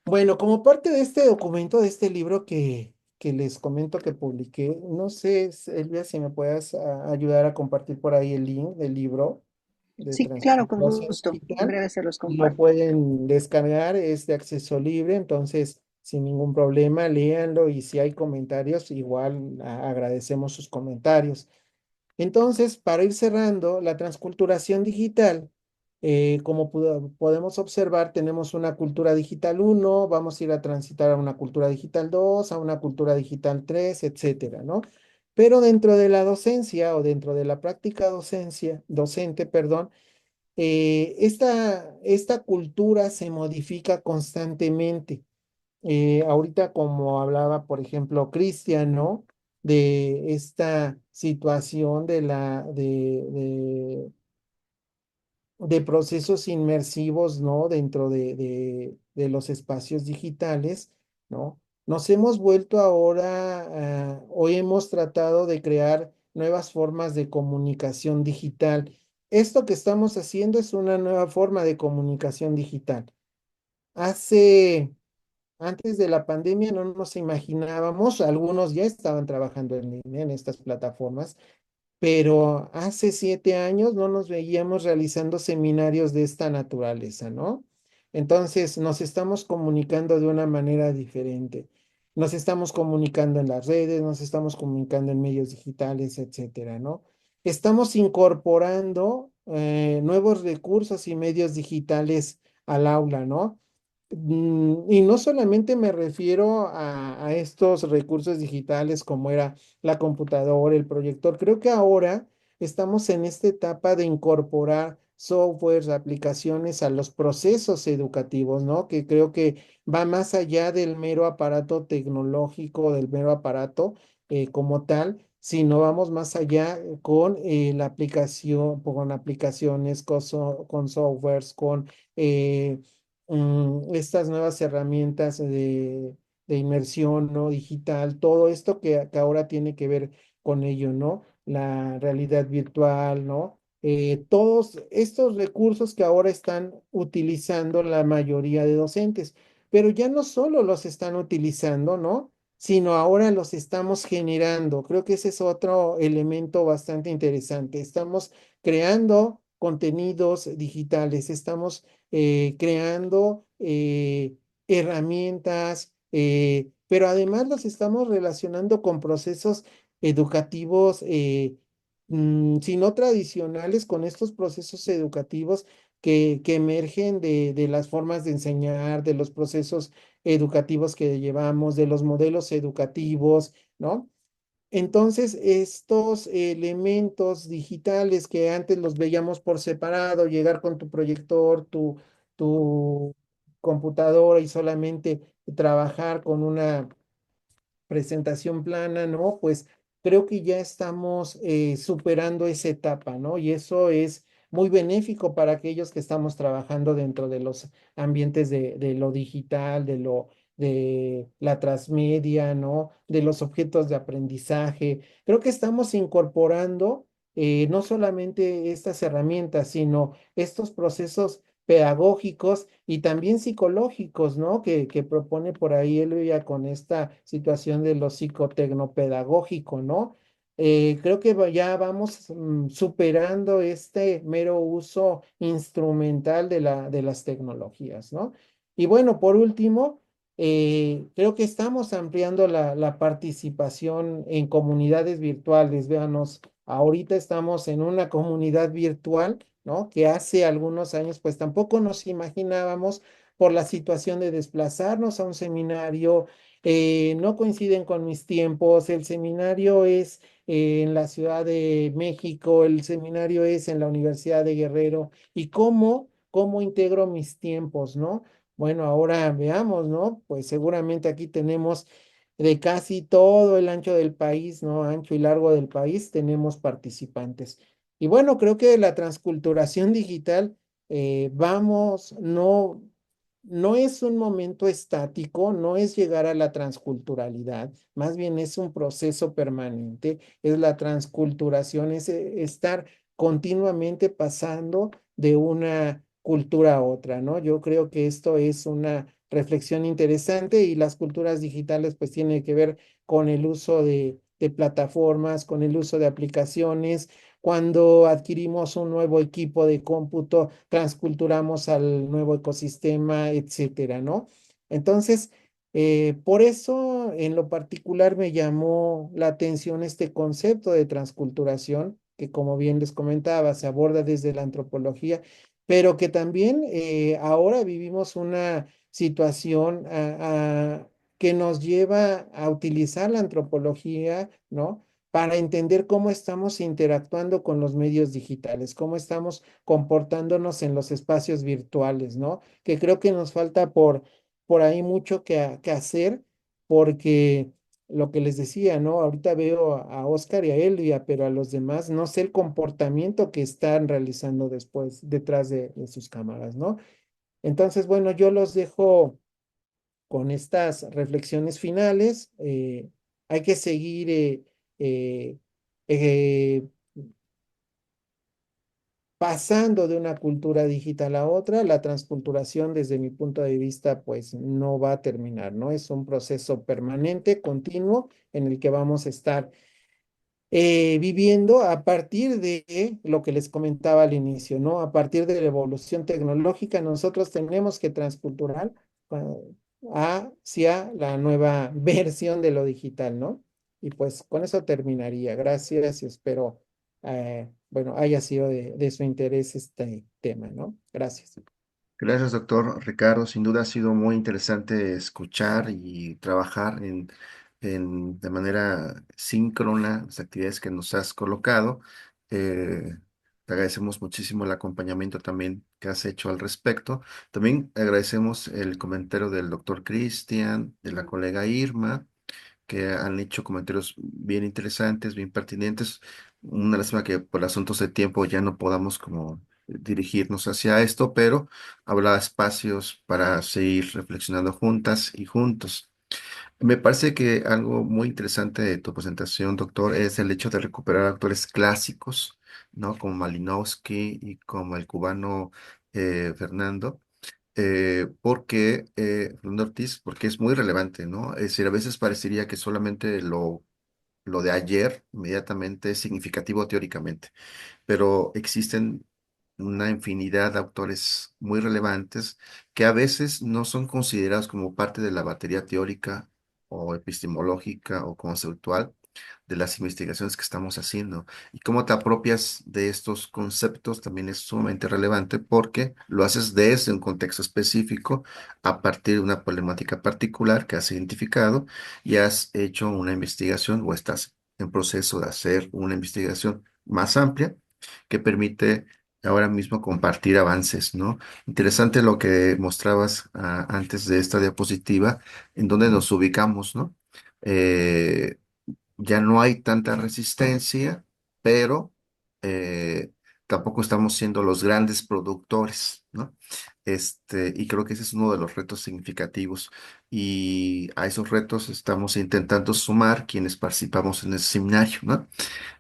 Bueno, como parte de este documento, de este libro que les comento que publiqué, no sé, Elvia, si me puedas ayudar a compartir por ahí el link del libro de Sí, claro, con transformación gusto. En digital. breve se los Lo comparto. pueden descargar, es de acceso libre, entonces sin ningún problema, léanlo y si hay comentarios, igual agradecemos sus comentarios. Entonces, para ir cerrando, la transculturación digital, como podemos observar, tenemos una cultura digital uno, vamos a ir a transitar a una cultura digital 2, a una cultura digital 3, etcétera, ¿no? Pero dentro de la docencia o dentro de la práctica docente, perdón, esta cultura se modifica constantemente. Ahorita como hablaba, por ejemplo, Cristian, ¿no? De esta situación de procesos inmersivos, ¿no? Dentro de los espacios digitales, ¿no? Nos hemos vuelto ahora, o hemos tratado de crear nuevas formas de comunicación digital. Esto que estamos haciendo es una nueva forma de comunicación digital. Hace Antes de la pandemia no nos imaginábamos, algunos ya estaban trabajando en línea en estas plataformas, pero hace 7 años no nos veíamos realizando seminarios de esta naturaleza, ¿no? Entonces nos estamos comunicando de una manera diferente. Nos estamos comunicando en las redes, nos estamos comunicando en medios digitales, etcétera, ¿no? Estamos incorporando nuevos recursos y medios digitales al aula, ¿no? Y no solamente me refiero a estos recursos digitales como era la computadora, el proyector. Creo que ahora estamos en esta etapa de incorporar softwares, aplicaciones a los procesos educativos, ¿no? Que creo que va más allá del mero aparato tecnológico, del mero aparato como tal, sino vamos más allá con la aplicación, con aplicaciones, con softwares, con estas nuevas herramientas de inmersión, ¿no? Digital, todo esto que ahora tiene que ver con ello, ¿no? La realidad virtual, ¿no? Todos estos recursos que ahora están utilizando la mayoría de docentes, pero ya no solo los están utilizando, ¿no? Sino ahora los estamos generando. Creo que ese es otro elemento bastante interesante. Estamos creando contenidos digitales, estamos creando herramientas, pero además los estamos relacionando con procesos educativos, si no tradicionales, con estos procesos educativos que emergen de las formas de enseñar, de los procesos educativos que llevamos, de los modelos educativos, ¿no? Entonces, estos elementos digitales que antes los veíamos por separado, llegar con tu proyector, tu computadora y solamente trabajar con una presentación plana, ¿no? Pues creo que ya estamos superando esa etapa, ¿no? Y eso es muy benéfico para aquellos que estamos trabajando dentro de los ambientes de lo digital, de la transmedia, ¿no? De los objetos de aprendizaje. Creo que estamos incorporando no solamente estas herramientas, sino estos procesos pedagógicos y también psicológicos, ¿no? Que propone por ahí Elvia con esta situación de lo psicotecnopedagógico, ¿no? Creo que ya vamos superando este mero uso instrumental de las tecnologías, ¿no? Y bueno, por último, creo que estamos ampliando la participación en comunidades virtuales. Véanos, ahorita estamos en una comunidad virtual, ¿no? Que hace algunos años pues tampoco nos imaginábamos por la situación de desplazarnos a un seminario, no coinciden con mis tiempos, el seminario es en la Ciudad de México, el seminario es en la Universidad de Guerrero, y cómo integro mis tiempos, ¿no? Bueno, ahora veamos, ¿no? Pues seguramente aquí tenemos de casi todo el ancho del país, ¿no? Ancho y largo del país, tenemos participantes. Y bueno, creo que la transculturación digital, vamos, no es un momento estático, no es llegar a la transculturalidad, más bien es un proceso permanente, es la transculturación, es estar continuamente pasando de una cultura a otra, ¿no? Yo creo que esto es una reflexión interesante y las culturas digitales pues tienen que ver con el uso de plataformas, con el uso de aplicaciones. Cuando adquirimos un nuevo equipo de cómputo, transculturamos al nuevo ecosistema, etcétera, ¿no? Entonces, por eso en lo particular me llamó la atención este concepto de transculturación, que como bien les comentaba, se aborda desde la antropología, pero que también ahora vivimos una situación que nos lleva a utilizar la antropología, ¿no? Para entender cómo estamos interactuando con los medios digitales, cómo estamos comportándonos en los espacios virtuales, ¿no? Que creo que nos falta por ahí mucho que hacer, porque lo que les decía, ¿no? Ahorita veo a Oscar y a Elvia, pero a los demás no sé el comportamiento que están realizando después, detrás de sus cámaras, ¿no? Entonces, bueno, yo los dejo con estas reflexiones finales. Hay que seguir eh, eh, pasando de una cultura digital a otra. La transculturación, desde mi punto de vista, pues no va a terminar, ¿no? Es un proceso permanente, continuo, en el que vamos a estar viviendo a partir de lo que les comentaba al inicio, ¿no? A partir de la evolución tecnológica, nosotros tenemos que transculturar hacia la nueva versión de lo digital, ¿no? Y pues con eso terminaría. Gracias y espero, bueno, haya sido de su interés este tema, ¿no? Gracias. Gracias, doctor Ricardo. Sin duda ha sido muy interesante escuchar y trabajar de manera síncrona las actividades que nos has colocado. Eh, Te agradecemos muchísimo el acompañamiento también que has hecho al respecto. También agradecemos el comentario del doctor Cristian, de la colega Irma, que han hecho comentarios bien interesantes, bien pertinentes. Una lástima que por asuntos de tiempo ya no podamos como dirigirnos hacia esto, pero habrá espacios para seguir reflexionando juntas y juntos. Me parece que algo muy interesante de tu presentación, doctor, es el hecho de recuperar actores clásicos, ¿no? Como Malinowski y como el cubano Fernando, Fernando Ortiz, porque es muy relevante, ¿no? Es decir, a veces parecería que solamente lo de ayer inmediatamente es significativo teóricamente, pero existen una infinidad de autores muy relevantes que a veces no son considerados como parte de la batería teórica o epistemológica o conceptual de las investigaciones que estamos haciendo. Y cómo te apropias de estos conceptos también es sumamente relevante porque lo haces desde un contexto específico, a partir de una problemática particular que has identificado y has hecho una investigación o estás en proceso de hacer una investigación más amplia que permite ahora mismo compartir avances, ¿no? Interesante lo que mostrabas antes de esta diapositiva, en donde nos ubicamos, ¿no? Eh, ya no hay tanta resistencia, pero eh, tampoco estamos siendo los grandes productores, ¿no? Y creo que ese es uno de los retos significativos. Y a esos retos estamos intentando sumar quienes participamos en ese seminario, ¿no?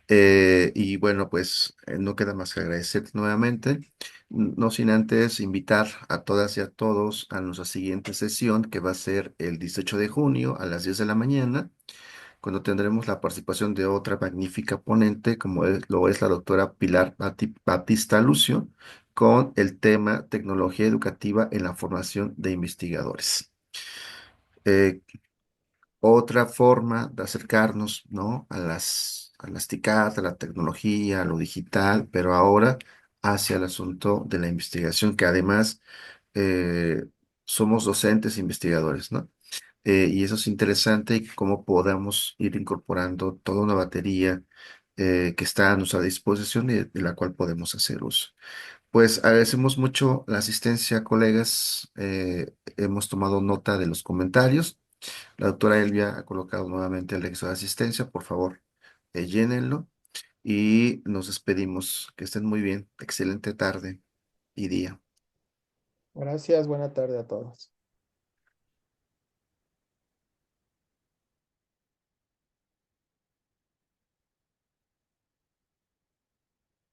Y bueno, pues no queda más que agradecerte nuevamente, no sin antes invitar a todas y a todos a nuestra siguiente sesión, que va a ser el 18 de junio a las 10 de la mañana, cuando tendremos la participación de otra magnífica ponente, como lo es la doctora Pilar Batista Lucio, con el tema Tecnología Educativa en la Formación de Investigadores. Eh, Otra forma de acercarnos, ¿no? A las TICAD, a la tecnología, a lo digital, pero ahora hacia el asunto de la investigación, que además eh, somos docentes e investigadores, ¿no? Y eso es interesante y cómo podamos ir incorporando toda una batería que está a nuestra disposición y de la cual podemos hacer uso. Pues agradecemos mucho la asistencia, colegas. Hemos tomado nota de los comentarios. La doctora Elvia ha colocado nuevamente el registro de asistencia. Por favor, llénenlo. y nos despedimos. Que estén muy bien. Excelente tarde y día. Gracias, buena tarde a todos.